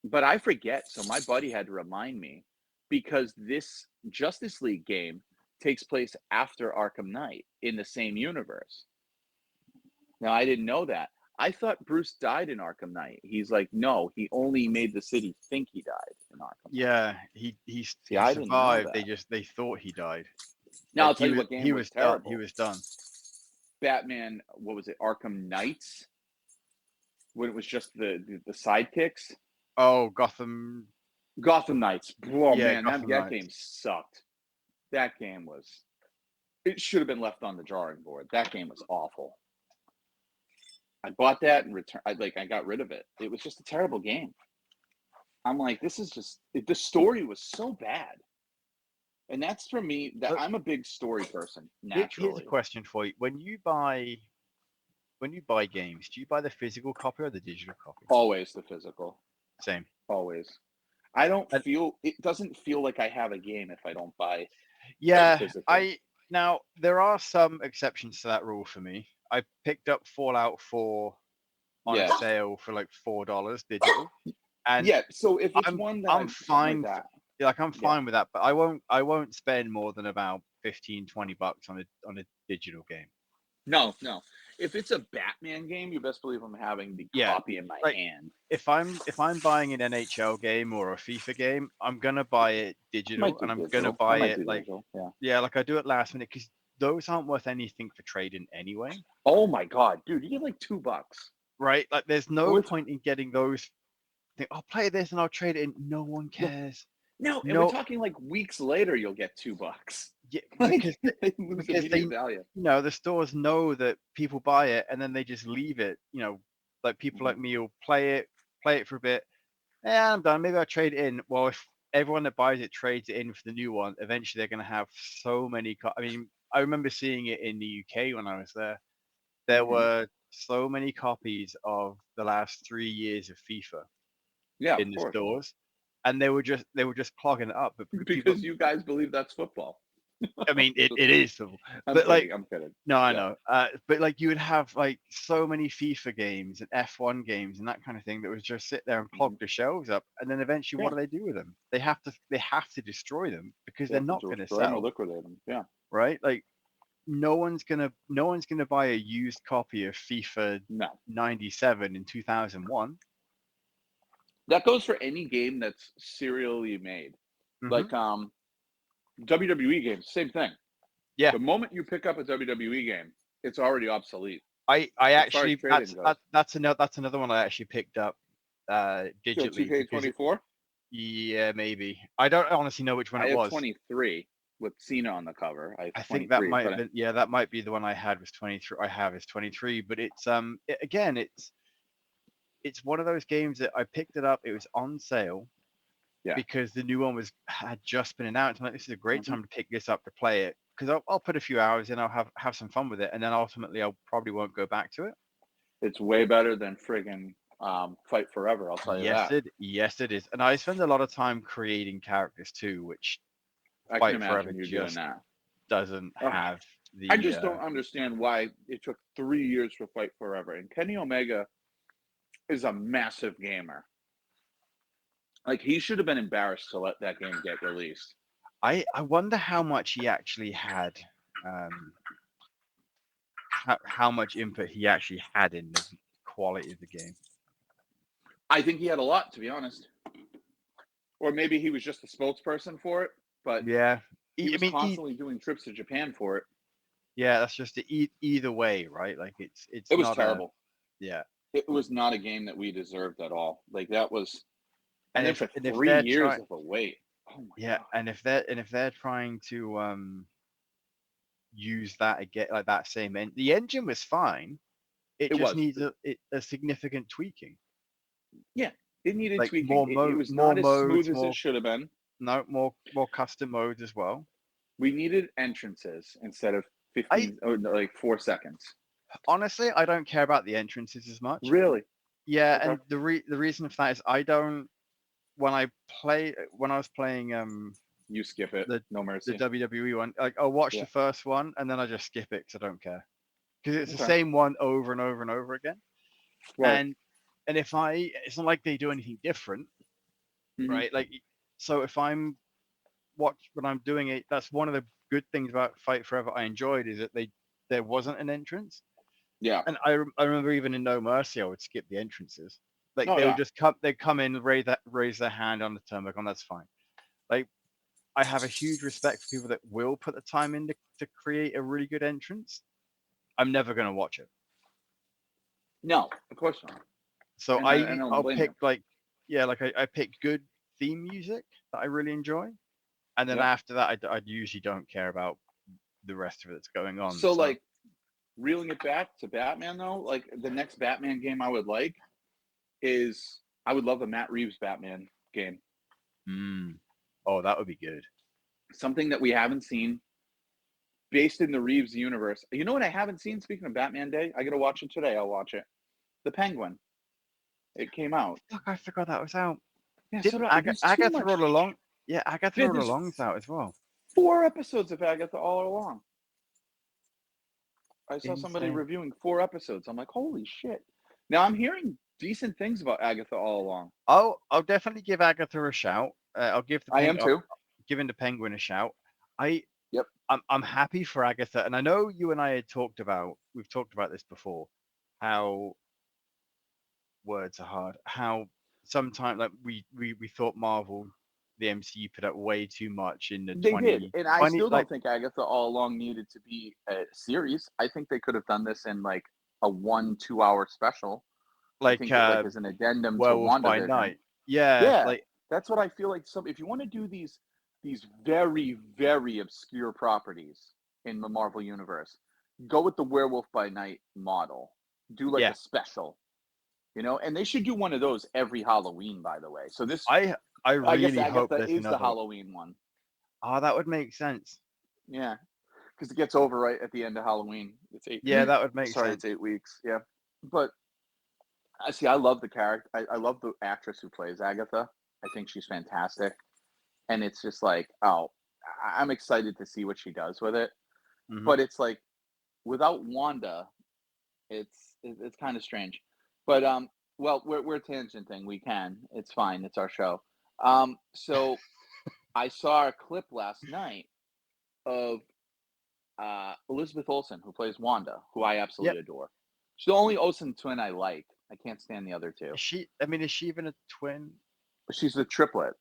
but I forget. So my buddy had to remind me. because this Justice League game takes place after Arkham Knight in the same universe. Now, I didn't know that. I thought Bruce died in Arkham Knight. He's like, no, he only made the city think he died in Arkham Knight. Yeah, See, he I didn't know survived. that. They thought he died. Now, Like I'll tell you what game was done. terrible. He was done. Batman, what was it? Arkham Knights, when it was just the sidekicks. Oh, Gotham Knights. Oh yeah, man, Gotham that Knights. game sucked. That game was. It should have been left on the drawing board. That game was awful. I bought that and returned. I got rid of it. It was just a terrible game. I'm like, this is just the story was so bad, and that's for me. That I'm a big story person Here's a naturally. question for you: when you buy games, do you buy the physical copy or the digital copy? Always the physical. Same. Always. I don't And, feel it doesn't feel like I have a game if I don't buy yeah, physical. now there are some exceptions to that rule for me. I picked up Fallout 4 on a sale for like $4 digital, and yeah. So if it's I'm one that I'm fine. like that, Like I'm fine with that, but I won't spend more than about 15-20 bucks on a digital game. No. If it's a Batman game, you best believe I'm having the copy in my hand. If I'm buying an NHL game or a FIFA game, I'm gonna buy it digital, and I'm gonna buy it like like I do it last minute because those aren't worth anything for trading anyway. Oh my god, dude, you get like $2. Right? Like there's no point in getting those. I'll play this and I'll trade it in. No one cares. No, and we're talking like weeks later, you'll get $2. Yeah, like, because they lose immediate value. The stores know that people buy it and then they just leave it. Like people like me will play it for a bit. Yeah, I'm done. Maybe I'll trade it in. Well, if everyone that buys it trades it in for the new one, eventually they're going to have so many. I mean, I remember seeing it in the UK when I was there. There were so many copies of the last 3 years of FIFA in the stores, and they were just clogging it up. But because you guys believe that's football. I mean, it is football. I'm but kidding, I'm kidding. No, I know. But like you would have like so many FIFA games and F1 games and that kind of thing that would just sit there and clog the shelves up. And then eventually, what do they do with them? They have to destroy them because they're not going to sell. Or liquidate them. Yeah. Right. Like no one's gonna buy a used copy of FIFA 97 in 2001. That goes for any game that's serially made. Like WWE games, same thing. Yeah. The moment you pick up a WWE game, it's already obsolete. I actually that's another one I actually picked up digitally. 2K24? Yeah, maybe. I don't honestly know which one it was. I have 23 with Cena on the cover. I think that might have been that might be the one I had was 23. I have is 23, but it's it's one of those games that I picked it up. It was on sale. Yeah. Because the new one had just been announced. I'm like, this is a great time to pick this up to play it because I'll put a few hours in. I'll have some fun with it, and then ultimately I probably won't go back to it. It's way better than friggin' Fight Forever. I'll tell you that. Yes, it is. And I spend a lot of time creating characters too, which Fight Forever just doesn't have. I just don't understand why it took 3 years for Fight Forever. And Kenny Omega is a massive gamer. Like he should have been embarrassed to let that game get released. I wonder how much he actually had, how much input he actually had in the quality of the game. I think he had a lot, to be honest. Or maybe he was just a spokesperson for it. But yeah, he was constantly doing trips to Japan for it. Yeah, that's just either way, right? Like it was terrible. Yeah, it was not a game that we deserved at all. Like that was. And then for 3 years of a wait. Oh my God. And if they're trying to use that again, like that same the engine was fine. It just needs a significant tweaking. Yeah, it needed tweaking. It was not as smooth as it should have been. No, more custom modes as well. We needed entrances instead of 15 or like 4 seconds. Honestly, I don't care about the entrances as much. Really? Yeah, okay. And the reason for that is I don't. When I was playing you skip it. No mercy. The WWE one. Like I'll watch the first one and then I just skip it because I don't care. Because it's the same one over and over and over again. Right. And it's not like they do anything different, right? Like so if I'm when I'm doing it, that's one of the good things about Fight Forever I enjoyed is that there wasn't an entrance. Yeah. And I remember even in No Mercy, I would skip the entrances. Like Oh they would yeah. just they'd come in, raise their hand on the turnbuckle, and that's fine. Like I have a huge respect for people that will put the time in to create a really good entrance. I'm never going to watch it. No, of course not. So And I don't I'll blame pick you. like yeah, like I pick good theme music that I really enjoy, and then Yep. after that, I usually don't care about the rest of it that's going on. So So like reeling it back to Batman though, like the next Batman game I would like is I would love a Matt Reeves Batman game. mm, oh, that would be good. Something that we haven't seen based in the Reeves universe. You know what I haven't seen? Speaking of Batman Day, I gotta watch it today. I'll watch it. The Penguin. It came out. Look, I forgot that was out. Yeah, so Didn't there's too Agatha much. all along? Yeah, Agatha Yeah, all there's along's out as well. 4 episodes of Agatha all along. I saw somebody Insane. reviewing 4 episodes. I'm like, holy shit. Now I'm hearing decent things about Agatha all along. I'll definitely give Agatha a shout. I'll give I am too. giving the Penguin a shout. I Yep. I'm happy for Agatha, and I know you and I had we've talked about this before, how words are hard. How sometimes like we thought Marvel, the MCU put out way too much in the They did. And I 2020 still like don't think Agatha all along needed to be a series. I think they could have done this in like a 1-2 hour special. I like think it like as an addendum to Werewolf by WandaVision. Night. Yeah, Yeah. like That's what I feel like some if you want to do these very, very obscure properties in the Marvel universe, go with the Werewolf by Night model. Do like yeah, a special, and they should do one of those every Halloween, by the way. So this, I I I guess really hope Agatha there's is the another. Halloween one. Oh, that would make sense. Yeah, because it gets over right at the end of Halloween. It's eight. Yeah, that would make Sorry, it's sense. 8 weeks. Yeah, but I see. I love the character. I love the actress who plays Agatha. I think she's fantastic, and it's just like, oh, I'm excited to see what she does with it. Hmm. But it's like without Wanda, it's kind of strange. But well, we're tangenting. We can. It's fine. It's our show. So I saw a clip last night of Elizabeth Olsen, who plays Wanda, who I Yep. absolutely adore. She's the only Olsen twin I like. I can't stand the other two. Is she? I mean, is she even a twin? She's the triplet.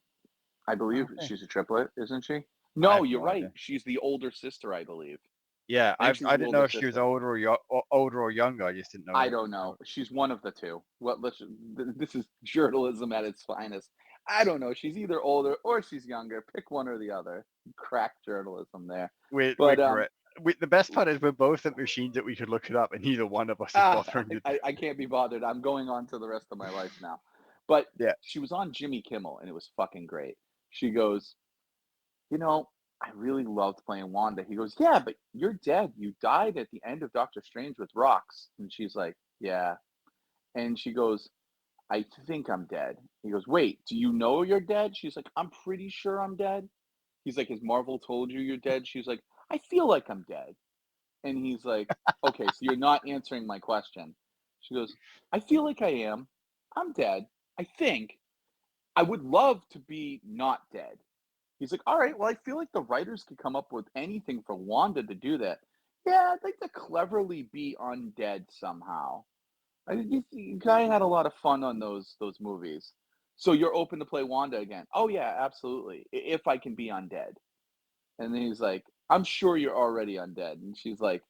I believe Okay. she's a triplet, isn't she? I No, have you're no right. idea. She's the older sister, I believe. Yeah, I think she's I the didn't know older if she was sister. older or older or younger. I just didn't know I what. don't know. She's one of the two. What? This is journalism at its finest. I don't know. She's either older or she's younger. Pick one or the other. Crack journalism there. We're But correct. The best part is we're both at machines that we could look it up, and neither one of us is ah, bothering to. I can't be bothered. I'm going on to the rest of my life now. But Yeah. she was on Jimmy Kimmel, and it was fucking great. She goes, I really loved playing Wanda. He goes, yeah, but you're dead. You died at the end of Doctor Strange with rocks. And she's like, yeah. And she goes, I think I'm dead. He goes, wait, do you know you're dead? She's like, I'm pretty sure I'm dead. He's like, has Marvel told you you're dead? She's like, I feel like I'm dead. And he's like, okay, so you're not answering my question. She goes, I feel like I am. I'm dead. I think. I would love to be not dead. He's like, all right, well, I feel like the writers could come up with anything for Wanda to do that. Yeah, I'd like to cleverly be undead somehow. I think the guy had a lot of fun on those movies. So you're open to play Wanda again? Oh yeah, absolutely. If I can be undead. And then he's like, I'm sure you're already undead. And she's like,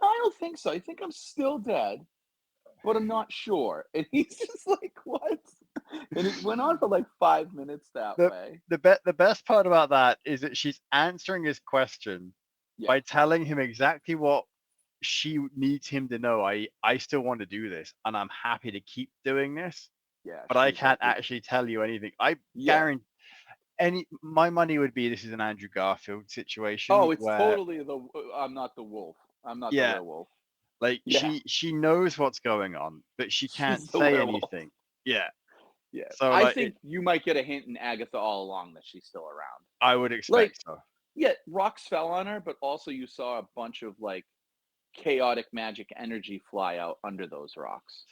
no, I don't think so. I think I'm still dead, but I'm not sure. And he's just like, what? And it went on for like 5 minutes that The way. the best part about that is that she's answering his question Yeah, by telling him exactly what she needs him to know. I still want to do this, and I'm happy to keep doing this, yeah. but I She's like, can't actually tell you anything. I yeah. guarantee any my money would be this is an Andrew Garfield situation Oh, it's where totally the. I'm not the wolf. I'm not the yeah, werewolf. like Yeah, she knows what's going on, but she she's can't the say werewolf. anything. Yeah, Yeah, so I like it, think you might get a hint in Agatha all along that she's still around. I would Like, expect so. yeah, rocks fell on her, but also you saw a bunch of like chaotic magic energy fly out under those rocks.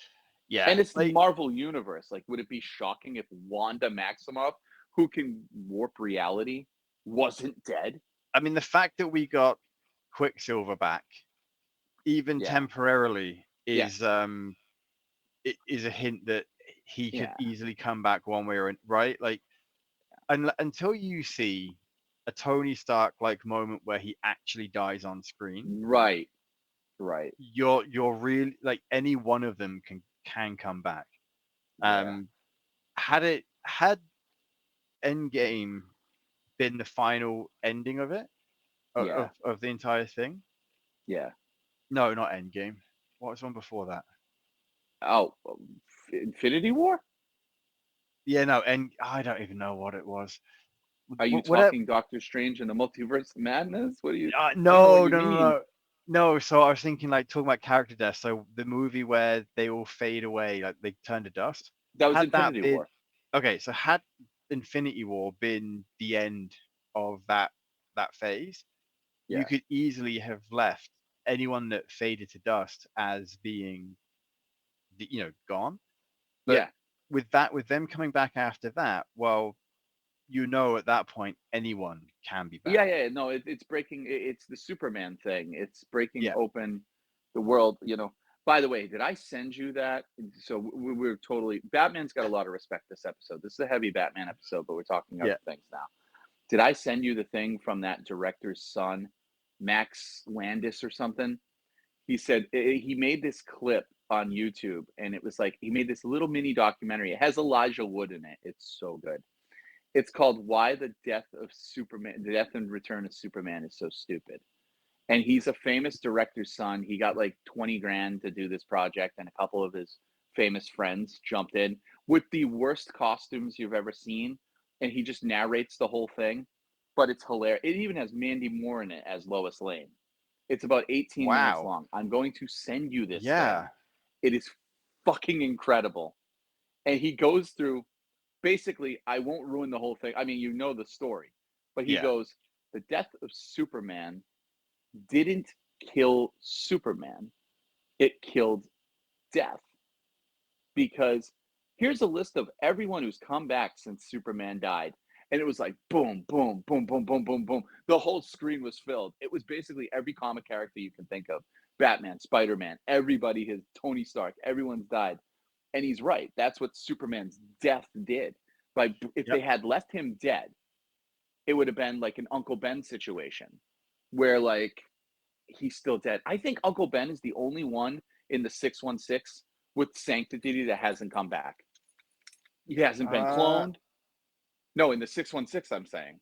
Yeah, And it's the like Marvel universe. Like, would it be shocking if Wanda Maximoff, who can warp reality, wasn't dead. I mean, the fact that we got Quicksilver back, even Yeah. temporarily, Yes. it is a hint that he could Yeah. easily come back one way or right. Like, until you see a Tony Stark like moment where he actually dies on screen, Right. Right. you're really like any one of them can come back. Yeah. Um, had Endgame been the final ending of it Yeah. of the entire thing? Yeah. No, not Endgame. What was one before that? Oh, Infinity War? Yeah, no, and I don't even know what it was. Are you Whatever. talking Doctor Strange and the Multiverse of Madness? What do you? I don't know what No, you no, no, mean. no. No, so I was thinking like talking about character death. So the movie where they all fade away, like they turn to dust. That was Had that Infinity been War. okay, so had Infinity War been the end of that phase, you Yeah. could easily have left anyone that faded to dust as being gone. But Yeah. with them coming back after that, well, at that point anyone can be Yeah. back. Yeah. No, it's breaking. It's the Superman thing. It's breaking Yeah, open the world. By the way, did I send you that? So we're totally. Batman's got a lot of respect this episode. This is a heavy Batman episode, but we're talking other yeah. things now. Did I send you the thing from that director's son, Max Landis or something? He said he made this clip on YouTube, and it was like he made this little mini documentary. It has Elijah Wood in it. It's so good. It's called "Why the Death of Superman: The Death and Return of Superman is So Stupid." And he's a famous director's son. He got like 20 grand to do this project, and a couple of his famous friends jumped in with the worst costumes you've ever seen. And he just narrates the whole thing, but it's hilarious. It even has Mandy Moore in it as Lois Lane. It's about 18 minutes Wow. long. I'm going to send you this thing. Yeah. It is fucking incredible. And he goes through basically, I won't ruin the whole thing. I mean, you know the story, but he Yeah. goes, the death of Superman didn't kill Superman, it killed death. Because here's a list of everyone who's come back since Superman died. And it was like boom, boom, boom, boom, boom, boom, boom. The whole screen was filled. It was basically every comic character you can think of: Batman, Spider Man, everybody has Tony Stark, everyone's died. And he's right. That's what Superman's death did. Like, if Yep. they had left him dead, it would have been like an Uncle Ben situation where, like, he's still dead. I think Uncle Ben is the only one in the 616 with sanctity that hasn't come back. He hasn't been Uh, cloned. No, in the 616, I'm saying.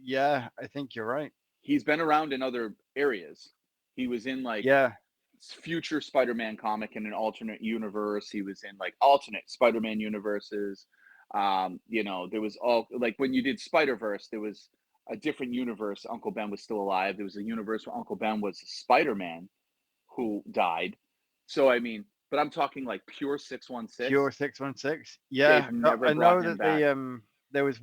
yeah, I think you're right. He's been around in other areas. He was in like Yeah. future Spider-Man comic in an alternate universe. He was in like alternate Spider-Man universes. There was all like when you did Spider-Verse, there was a different universe. Uncle Ben was still alive. There was a universe where Uncle Ben was Spider-Man who died. So I mean, but I'm talking like pure 616. Pure 616. They've Yeah. No, never I brought know him that back. there was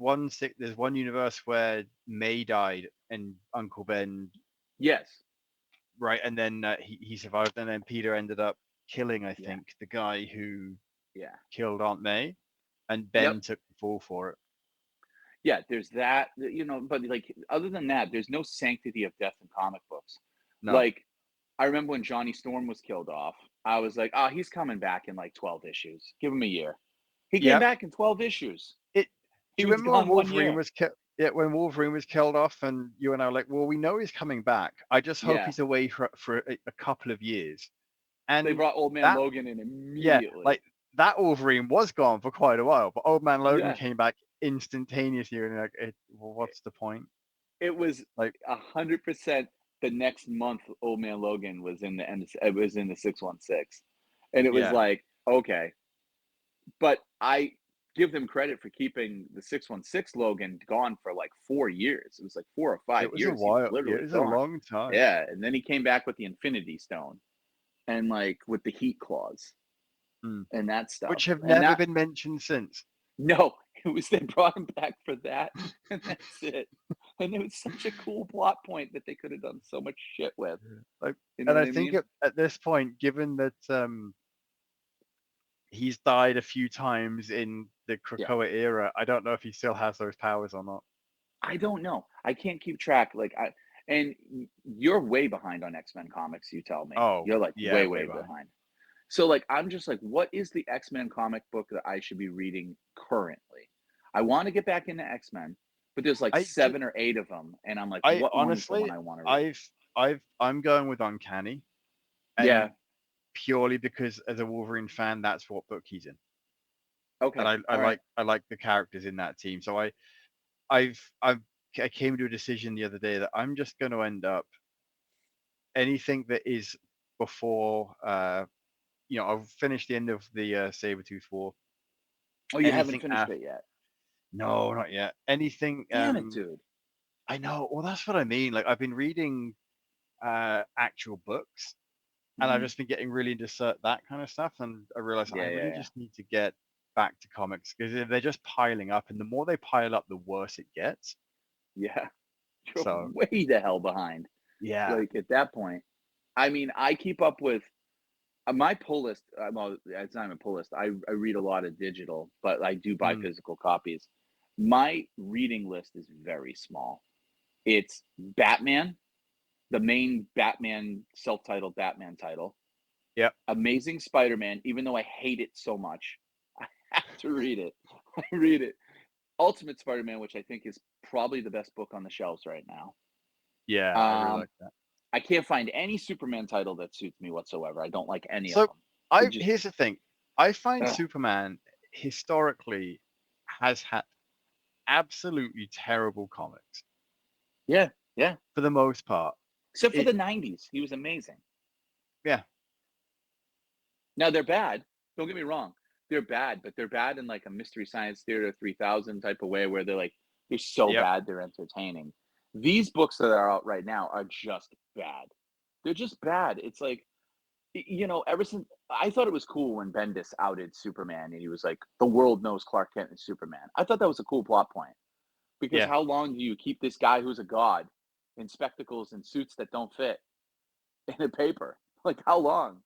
there's one universe where May died and Uncle Ben, Yes. right, and then he survived, and then Peter ended up killing, I Yeah. think, the guy who Yeah. killed Aunt May, and Yep. Ben took the fall for it. Yeah, there's that, but like other than that, there's no sanctity of death in comic books. No. Like, I remember when Johnny Storm was killed off, I was like, oh, he's coming back in like 12 issues. Give him a year. He came Yeah. back in 12 issues. It. He Do you was remember when gone one Wolverine year. was killed? Yeah, when Wolverine was killed off, and you and I were like, well, we know he's coming back. I just hope Yeah. he's away for a couple of years. They And brought Old Man that, Logan in yeah, immediately. like that Wolverine was gone for quite a while, but Old Man Logan Yeah. came back instantaneously, and like, well, what's the point? It was Like, 100% the next month Old Man Logan was in it was in the 616. And it was yeah, like, okay, but I give them credit for keeping the 616 Logan gone for like 4 years. It was like 4 or 5 it was a years. He was while. Yeah, it literally was a gone. long time. Yeah. And then he came back with the Infinity Stone and like with the heat claws Mm. and that stuff. Which have And never that, been mentioned since. no, it was they brought him back for that. And that's it. And it was such a cool plot point that they could have done so much shit with. Like, You know and what I I think mean? at this point, given that he's died a few times in the Yeah. Krakoa era, I don't know if he still has those powers or not. I don't know. I can't keep track. And you're way behind on X-Men comics, you tell me. Oh, You're like yeah, way, way way behind. behind. So like I'm just like, what is the X-Men comic book that I should be reading currently? I want to get back into X-Men, but there's like I ju 7 or 8 of them, and I'm like, I what one is the one honestly, I want to read? I'm going with Uncanny, Yeah. and purely because as a Wolverine fan, that's what book he's in, and Okay. I All right. like the characters in that team. So I've I came to a decision the other day that I'm just going to end up anything that is before I've finished the end of the Sabretooth War. Oh, you haven't Anything finished after it yet. no, not yet. Anything Damn it, dude. I know. Well, that's what I mean. Like I've been reading actual books, and I've Hmm. just been getting really into that kind of stuff. And I realized I Yeah, yeah, really yeah. just need to get back to comics because they're just piling up, and the more they pile up, the worse it gets. Yeah. You're So way the hell behind. yeah. Like at that point, I mean, I keep up with my pull list. Well, it's not even a pull list. I read a lot of digital, but I do buy Mm, physical copies. My reading list is very small. It's Batman, the main Batman self-titled Batman title. yep. Amazing Spider-Man, even though I hate it so much, I have to read it. I read it. Ultimate Spider-Man, which I think is probably the best book on the shelves right now. Yeah, I really Um, like that. I can't find any Superman title that suits me whatsoever. I don't like any of So them. They I just, here's the thing. I find ugh. Superman historically has had absolutely terrible comics Yeah, yeah. for the most part. Except for It the '90s, he was amazing. yeah, Now they're bad. Don't get me wrong. They're bad, but they're bad in like a Mystery Science Theater 3000 type of way where they're so yep. bad they're entertaining. These books that are out right now are just bad. They're just bad. It's like ever since I thought it was cool when Bendis outed Superman and he was like, the world knows Clark Kent is Superman. I thought that was a cool plot point because Yeah. how long do you keep this guy who's a god in spectacles and suits that don't fit in a paper? Like, how long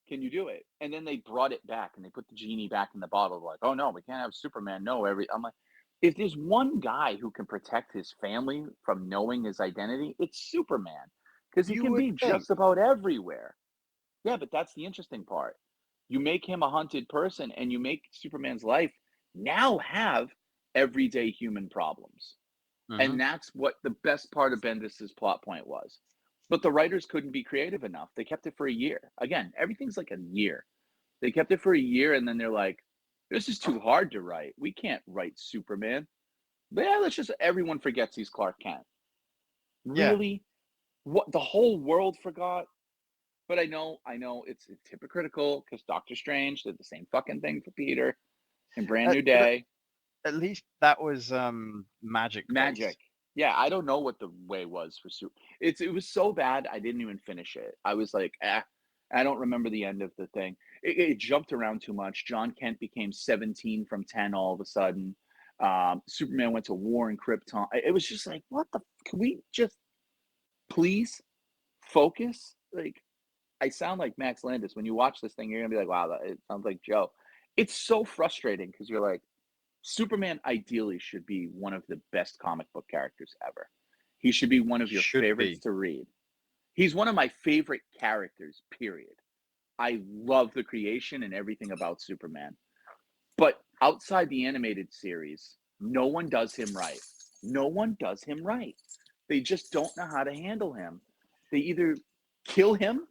can you do it? And then they brought it back and they put the genie back in the bottle. Like, oh no, we can't have Superman. No, I'm like, if there's one guy who can protect his family from knowing his identity, it's Superman because he You can would be think. just about everywhere. Yeah, but that's the interesting part. You make him a hunted person and you make Superman's life now have everyday human problems. Hmm. And that's what the best part of Bendis's plot point was. But the writers couldn't be creative enough. They kept it for a year. Again, everything's like a year. They kept it for a year and then they're like, this is too hard to write. We can't write Superman. But yeah, let's just everyone forgets he's Clark Kent. Yeah. Really? What the whole world forgot? But I know it's hypocritical because Doctor Strange did the same fucking thing for Peter in Brand New But Day. at least that was magic based. Magic. Yeah, I don't know what the way was for Super. It was so bad I didn't even finish it. I was like, I don't remember the end of the thing. It jumped around too much. John Kent became 17 from 10 all of a sudden. Superman went to war in Krypton. It was just like, what the? Can we just please focus? Like, I sound like Max Landis. When you watch this thing, you're gonna be like, wow, it sounds like Joe. It's so frustrating because you're like, Superman ideally should be one of the best comic book characters ever. He should be one of your Should favorites be. to read. He's one of my favorite characters, period. I love the creation and everything about Superman. But outside the animated series, no one does him right. No one does him right. They just don't know how to handle him. They either kill him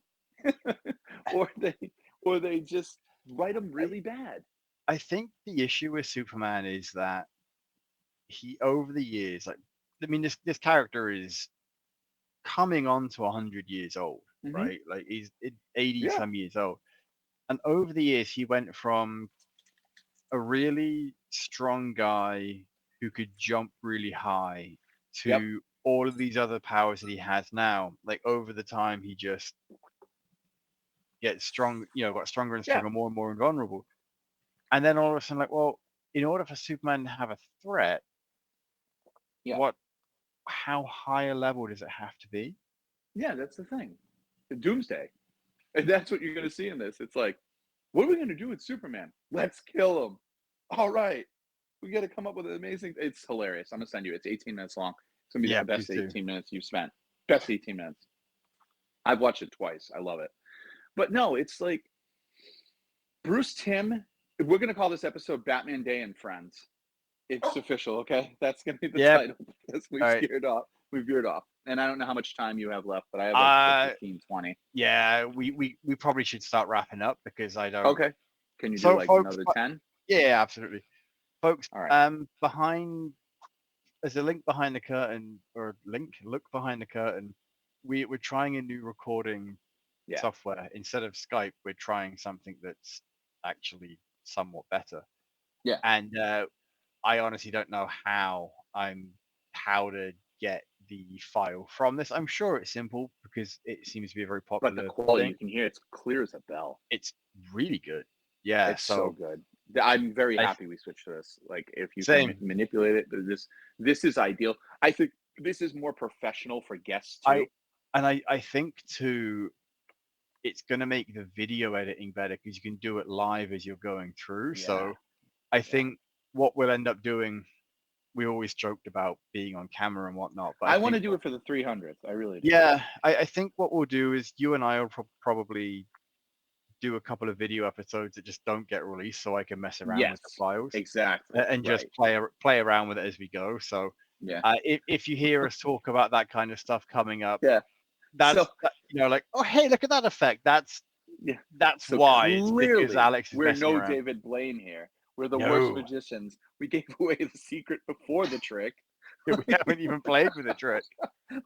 or they just write him I, really bad. I think the issue with Superman is that he over the years, like I mean, this character is coming on to 100 years old, Hmm. right? Like he's 80 Yeah. some years old, and over the years he went from a really strong guy who could jump really high Yep. to all of these other powers that he has now. Like over the time, he just gets strong, got stronger and Yeah. stronger, more and more invulnerable. And then all of a sudden, like, well, in order for Superman to have a threat, Yeah. what, how high a level does it have to be? Yeah. That's the thing. The Doomsday. And that's what you're going to see in this. It's like, what are we going to do with Superman? Let's kill him. All right. We got to come up with an amazing. It's hilarious. I'm gonna send you. It's 18 minutes long. It's gonna be Yeah, the please best do. 18 minutes you've spent. Best 18 minutes. I've watched it twice. I love it. But no, it's like Bruce Timm. We're gonna call this episode Batman Day and Friends. It's official, okay? That's gonna be the Yeah. title because All right. We veered off. And I don't know how much time you have left, but I have like Uh, 15, 20. yeah, we probably should start wrapping up because I don't. Okay. Can you do So, like folks, another 10? yeah, absolutely, folks. All right. Behind there's a link behind the curtain, or look behind the curtain. We're trying a new recording Yeah. software. Instead of Skype, we're trying something that's actually somewhat better. Yeah. And I honestly don't know how to get the file from this. I'm sure it's simple because it seems to be a very But the popular quality thing. you can hear, it's clear as a bell. It's really good. Yeah. It's so So good. I'm very I happy we switched to this. Like, if you can same. manipulate it, this is ideal. I think this is more professional for guests I too. and I think too, it's gonna make the video editing better because you can do it live as you're going through. Yeah. So I Yeah. think what we'll end up doing, we always joked about being on camera and whatnot, but I I want think to do it for the 300th. I really do. yeah, I think what we'll do is you and I will probably do a couple of video episodes that just don't get released, so I can mess around with the Yes. files Exactly. and just Right. play around with it as we go. So Yeah. if you hear us talk about that kind of stuff coming up, Yeah. So, like, oh hey, look at that effect. yeah. That's So why. It's because clearly, Alex is we're messing no around. David Blaine here. We're the worst No, magicians. We gave away the secret before the trick. we haven't even played with the trick.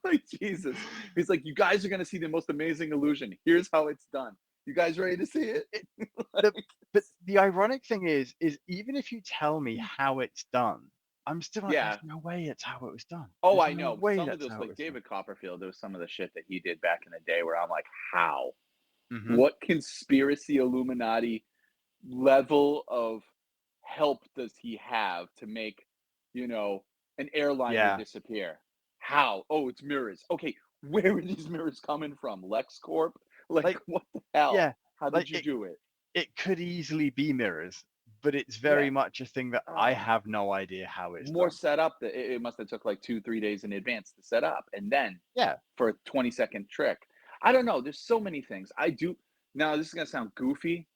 Like, Jesus. He's like, you guys are going to see the most amazing illusion. Here's how it's done. You guys ready to see it? It the But the ironic thing is even if you tell me how it's done, I'm still like, there's Yeah. no way it's how it was done. Oh, There's I no know. way Some of that's those, how it like was done. David Copperfield, there was some of the shit that he did back in the day where I'm like, how? Hmm. What conspiracy Illuminati level of help does he have to make, you know, an airliner Yeah, disappear? How? Oh, it's mirrors. Okay, where are these mirrors coming from? LexCorp? Like, like what the hell? yeah, How like did you do it? it could easily be mirrors, but it's Yeah. very much a thing that I Oh, have no idea how it's more done. setup that it must have took like 2, 3 days in advance to set up, and then Yeah. for a 20-second trick. I don't know. There's so many things. I do. Now, this is gonna sound goofy.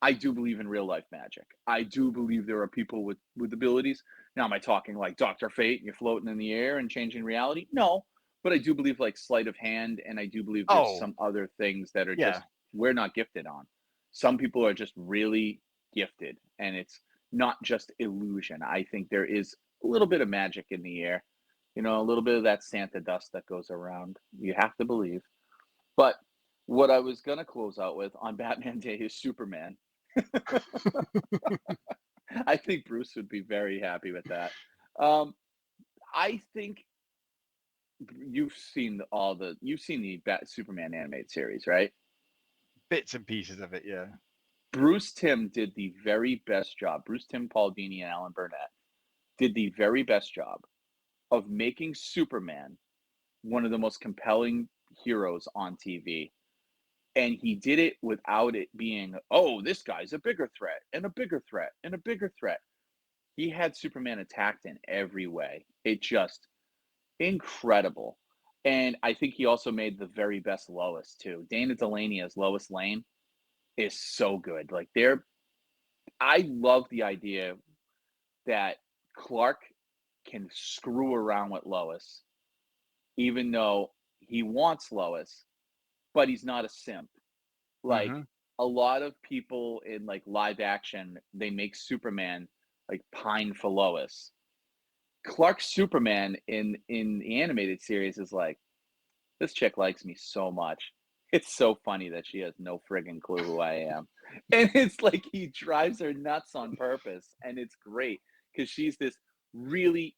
I do believe in real life magic. I do believe there are people with abilities. Now, am I talking like Doctor Fate and you're floating in the air and changing reality? No, but I do believe like sleight of hand, and I do believe there's Oh, some other things that are yeah. just we're not gifted on. Some people are just really gifted, and it's not just illusion. I think there is a little bit of magic in the air, a little bit of that Santa dust that goes around. You have to believe. But what I was gonna close out with on Batman Day is Superman. I think Bruce would be very happy with that. Um, I think you've seen the Superman animated series, right? Bits and pieces of it, yeah. Bruce Timm did the very best job. Bruce Timm, Paul Dini, and Alan Burnett did the very best job of making Superman one of the most compelling heroes on TV. And he did it without it being, oh, this guy's a bigger threat and a bigger threat and a bigger threat. He had Superman attacked in every way. It just incredible. And I think he also made the very best Lois too. Dana Delaney as Lois Lane is so good. Like I love the idea that Clark can screw around with Lois, even though he wants Lois, but he's not a simp. Like, Hmm. a lot of people in like live action, they make Superman like pine for Lois. Clark's Superman in the animated series is like, this chick likes me so much. It's so funny that she has no friggin' clue who I am. And it's like he drives her nuts on purpose. And it's great because she's this really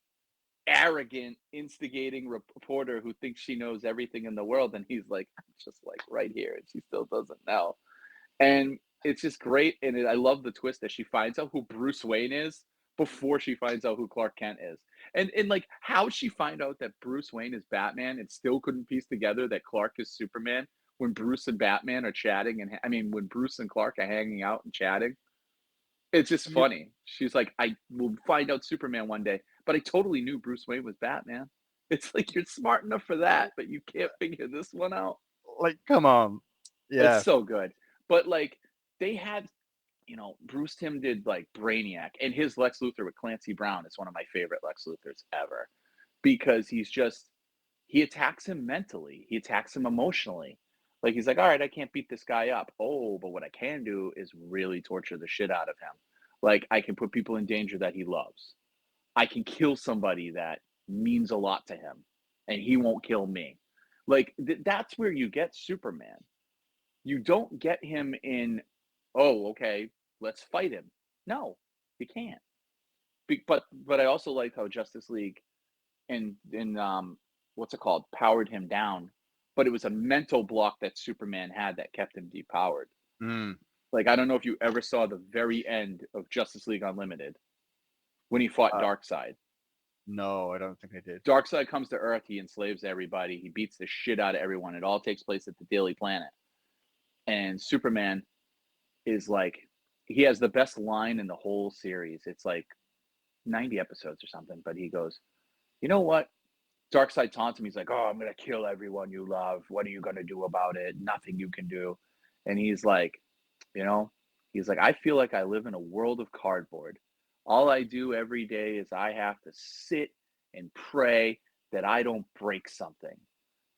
arrogant, instigating reporter who thinks she knows everything in the world. And he's like, I'm just like right here. And she still doesn't know. And it's just great. And I love the twist that she finds out who Bruce Wayne is before she finds out who Clark Kent is. And like how she find out that Bruce Wayne is Batman and still couldn't piece together that Clark is Superman when Bruce and Batman are chatting, and I mean when Bruce and Clark are hanging out and chatting. It's just You, funny. She's like, "I will find out Superman one day, but I totally knew Bruce Wayne was Batman." It's like you're smart enough for that, but you can't figure this one out. like, come on. It's Yeah. so good. But like they had, Bruce Timm did like Brainiac, and his Lex Luthor with Clancy Brown is one of my favorite Lex Luthors ever because he attacks him mentally, he attacks him emotionally. Like he's like, all right, I can't beat this guy up. Oh, but what I can do is really torture the shit out of him. Like I can put people in danger that he loves. I can kill somebody that means a lot to him, and he won't kill me. Like that's where you get Superman. You don't get him in, oh, okay, let's fight him. No, you can't. But I also like how Justice League and what's it called, powered him down, but it was a mental block that Superman had that kept him depowered. Mm, Like I don't know if you ever saw the very end of Justice League Unlimited when he fought uh, Darkseid. no, I don't think I did. Darkseid comes to Earth, he enslaves everybody, he beats the shit out of everyone. It all takes place at the Daily Planet. And Superman is like, he has the best line in the whole series. It's like 90 episodes or something, but he goes, you know what? Darkseid taunts him. He's like, oh, I'm going to kill everyone you love. What are you going to do about it? Nothing you can do. And he's like, you know, he's like, I feel like I live in a world of cardboard. All I do every day is I have to sit and pray that I don't break something,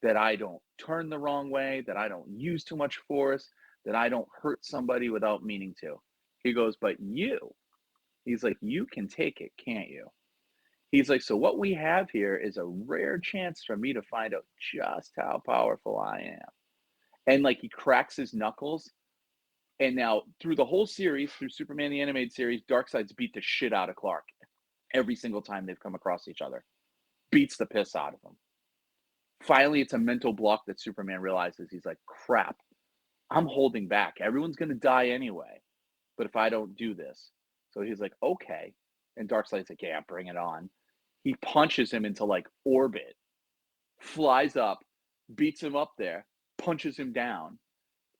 that I don't turn the wrong way, that I don't use too much force, that I don't hurt somebody without meaning to. He goes, but he's like, you can take it, can't you? He's like, so what we have here is a rare chance for me to find out just how powerful I am. And like he cracks his knuckles. And now through the whole series, through Superman the Animated Series, Darkseid's beat the shit out of Clark every single time they've come across each other. Beats the piss out of him. Finally, it's a mental block that Superman realizes. He's like, crap, I'm holding back. Everyone's going to die anyway. But if I don't do this. So he's like, okay. And Darkseid's like, yeah, bring it on. He punches him into like orbit, flies up, beats him up there, punches him down,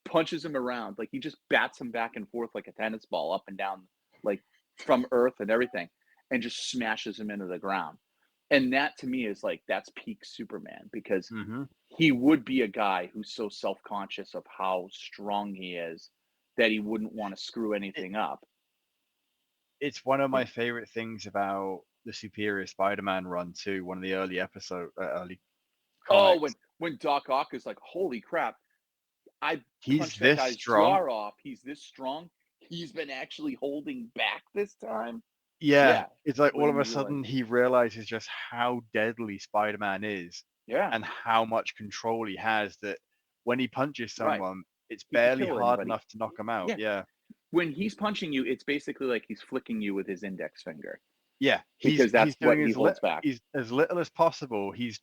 punches him around. Like he just bats him back and forth like a tennis ball up and down, like from Earth and everything, and just smashes him into the ground. And that to me is like, that's peak Superman because Mm-hmm. he would be a guy who's so self conscious of how strong he is that he wouldn't want to screw It, anything up. it's one of You my know? favorite things about the Superior Spider-Man run too. One of the early Oh, comics. when Doc Ock is like, holy crap, I He's punched that this guy's strong. jaw off. He's this strong. He's been actually holding back this time. Yeah, Yeah. it's like all When of a you realize, sudden he realizes just how deadly Spider-Man is yeah, and how much control he has that when he punches right. someone, it's He could barely kill hard anybody. enough to knock him out. Yeah. Yeah. When he's punching you, it's basically like he's flicking you with his index finger Yeah, because he's that's doing what he holds back. he's as little as possible. He's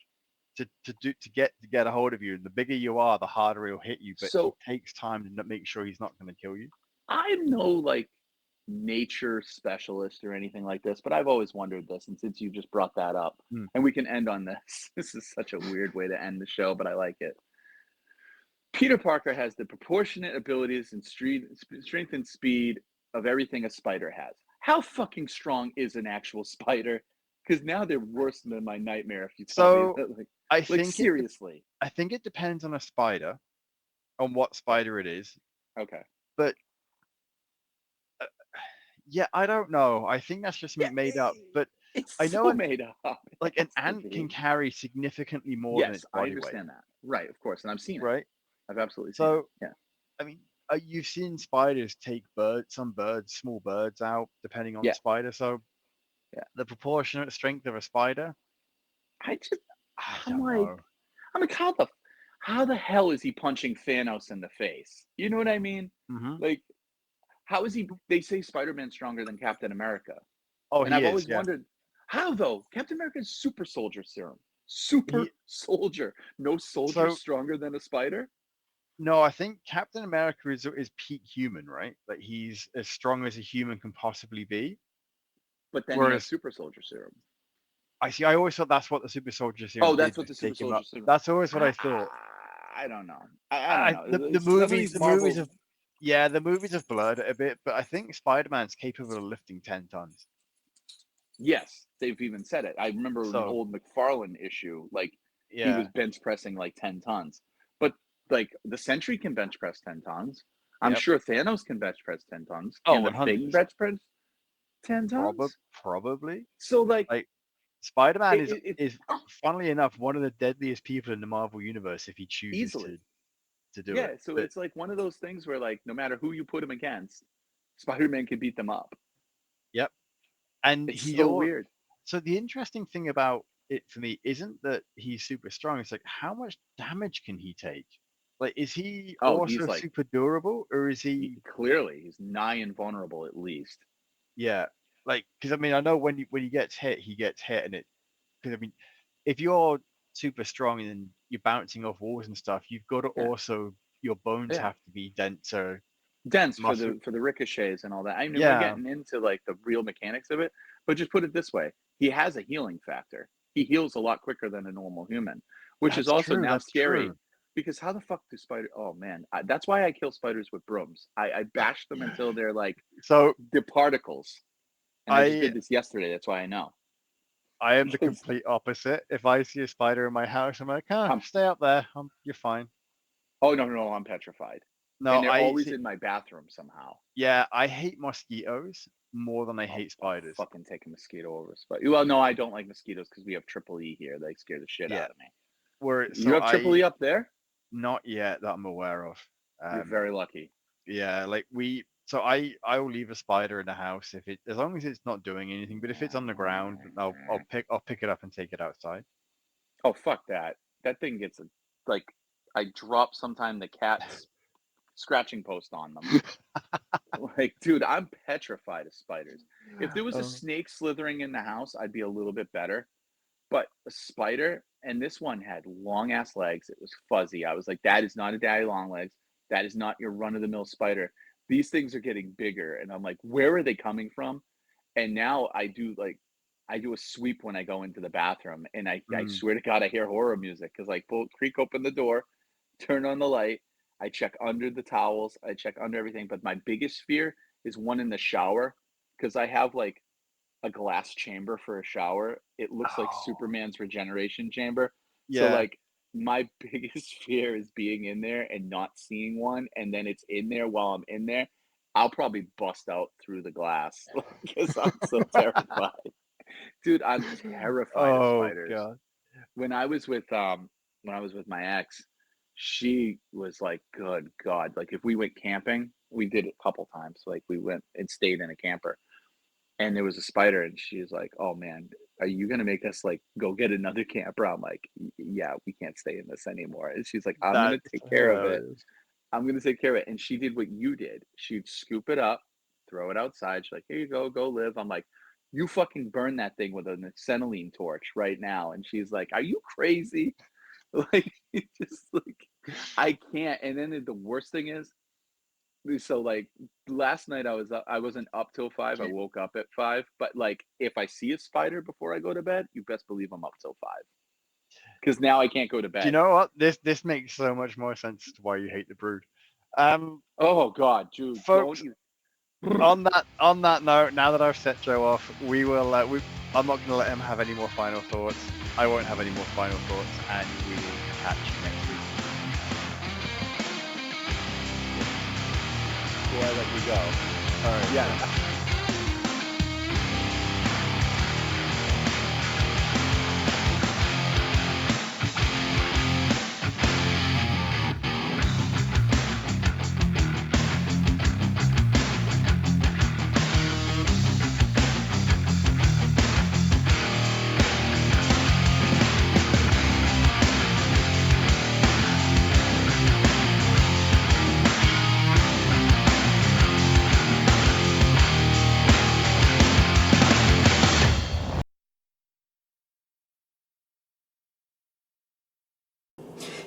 to get a hold of you. The bigger you are, the harder he'll hit you. But he So takes time to make sure he's not going to kill you. I'm no like nature specialist or anything like this, but I've always wondered this. And since you just brought that up, Mm. and we can end on this, this is such a weird way to end the show, but I like it. Peter Parker has the proportionate abilities and strength and speed of everything a spider has. How fucking strong is an actual spider? Because now they're worse than my nightmare. If you tell me So that, I like think seriously. I think it depends on a spider, on what Okay. spider it is. Okay. But uh, yeah, I don't know. I think that's just Yeah, something made up. But it's I know so made up. It like an has to ant can be. carry significantly more than Yes, its I body weight, understand that. Right, of course, and I've seen it. right? I've absolutely seen it. So Yeah. I mean, you've seen spiders take some birds, small birds out, depending on the Yeah. spider. So Yeah. the proportionate strength of a spider, I just I I'm don't like know. I'm like how the hell is he punching Thanos in the face? You know what I mean? Hmm. Like how is he, they say Spider-Man's stronger than Captain America. Oh, And he I've is. always Yeah, wondered how though? Captain America's super soldier serum. Super he. soldier. No soldier So stronger than a spider? no, I think Captain America is peak human, right? Like he's as strong as a human can possibly be. But then he has Whereas super soldier serum. I see, I always thought that's what the super soldier serum Oh, did, that's what was the super take him up. soldier serum. That's always what I, I thought. I don't know. I don't know. The Some of movies, these Marvel. Yeah, the movies have blurred it a bit, but I think Spider-Man's capable of lifting 10 tons. Yes, they've even said it. I remember the So, old McFarlane issue, like he was yeah, bench pressing like 10 tons. But like the Sentry can bench press 10 tons. I'm yep. sure Thanos can bench press 10 tons. Oh, Can the Thing 100%. bench press 10 tons? Probably. So like Like, Spider-Man it is, funnily enough, one of the deadliest people in the Marvel universe if he chooses easily. to do it. Yeah, so But it's like one of those things where like no matter who you put him against, Spider-Man can beat them up. yep, and It's he's so all. weird. So the interesting thing about it for me isn't that he's super strong. It's like how much damage can he take? Like, is he Oh, also he's like super durable, or is he? clearly he's nigh invulnerable at least. Yeah, like because I mean I know when he gets hit, and it because I mean if you're super strong and you're bouncing off walls and stuff, you've got to Yeah. also your bones Yeah. have to be denser, Dense muscle. for the ricochets and all that. I mean, we're Yeah, getting into like the real mechanics of it, but just put it this way: he has a healing factor. He heals a lot quicker than a normal human, which is that's also true. now That's scary true. because how the fuck do spider? Oh man, that's why I kill spiders with brooms. I bash them until they're like So the particles, and I just I did this yesterday. That's why I know. I am the Because complete opposite. If I see a spider in my house, I'm like, ah, I'm stay up there. You're fine. oh no, I'm petrified, No, and they're I always see. in my bathroom somehow. Yeah, I hate mosquitoes more than I I'll hate I'll spiders. fucking take a mosquito over a spider. Well, no, I don't like mosquitoes because we have triple E here. They scare the shit Yeah, out of me. where You so have triple I E up there? not yet that I'm aware of. You're Um, very lucky. yeah, like I will leave a spider in the house if it as long as it's not doing anything. But if it's on the ground, I'll pick it up and take it outside. Oh fuck that! That thing gets a like. I drop sometime the cat's scratching post on them. Like, dude, I'm petrified of spiders. If there was a Um, snake slithering in the house, I'd be a little bit better. But a spider, and this one had long ass legs. It was fuzzy. I was like, that is not a daddy long legs. That is not your run of the mill spider. These things are getting bigger. And I'm like, where are they coming from? And now I do a sweep when I go into the bathroom, and I mm, swear to God I hear horror music because like pull creak open the door, turn on the light, I check under the towels, I check under everything. But my biggest fear is one in the shower because I have like a glass chamber for a shower. It looks like oh, Superman's regeneration chamber. So yeah. like my biggest fear is being in there and not seeing one, and then it's in there while I'm in there. I'll probably bust out through the glass because I'm so terrified. Dude, I'm terrified of Oh spiders. god. When I was with when I was with my ex, she was like, "Good God!" Like if we went camping, we did it a couple times. Like we went and stayed in a camper, and there was a spider, and she's like, "Oh man, are you gonna make us like go get another camper?" I'm like, Yeah, we can't stay in this anymore." And she's like, "I'm gonna That's take care of it. hilarious. I'm gonna take care of it." And she did what you did. She'd scoop it up, throw it outside. She's like, "Here you go live." I'm like, "You fucking burn that thing with an acetylene torch right now." And she's like, "Are you crazy?" Like, it's just like I can't. And then the worst thing is, so like last night I wasn't up till five. Do I you, woke up at five. But like if I see a spider before I go to bed, you best believe I'm up till five. Because now I can't go to do you bed. know what? This makes so much more sense to why you hate the brood. Um, Oh God, dude, don't folks, even. on that note, now that I've set Joe off, we will. I'm not going to let him have any more final thoughts. I won't have any more final thoughts, and we will catch you next week. Before I let you go. All right. Yeah.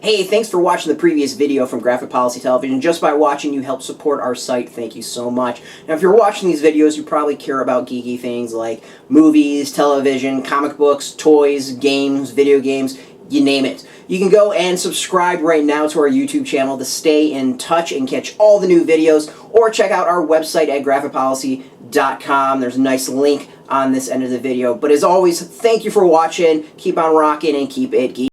Hey, thanks for watching the previous video from Graphic Policy Television. Just by watching, you help support our site. Thank you so much. Now, if you're watching these videos, you probably care about geeky things like movies, television, comic books, toys, games, video games. you name it. You can go and subscribe right now to our YouTube channel to stay in touch and catch all the new videos, or check out our website at graphicpolicy.com. There's a nice link on this end of the video. But as always, thank you for watching. Keep on rocking and keep it geeky.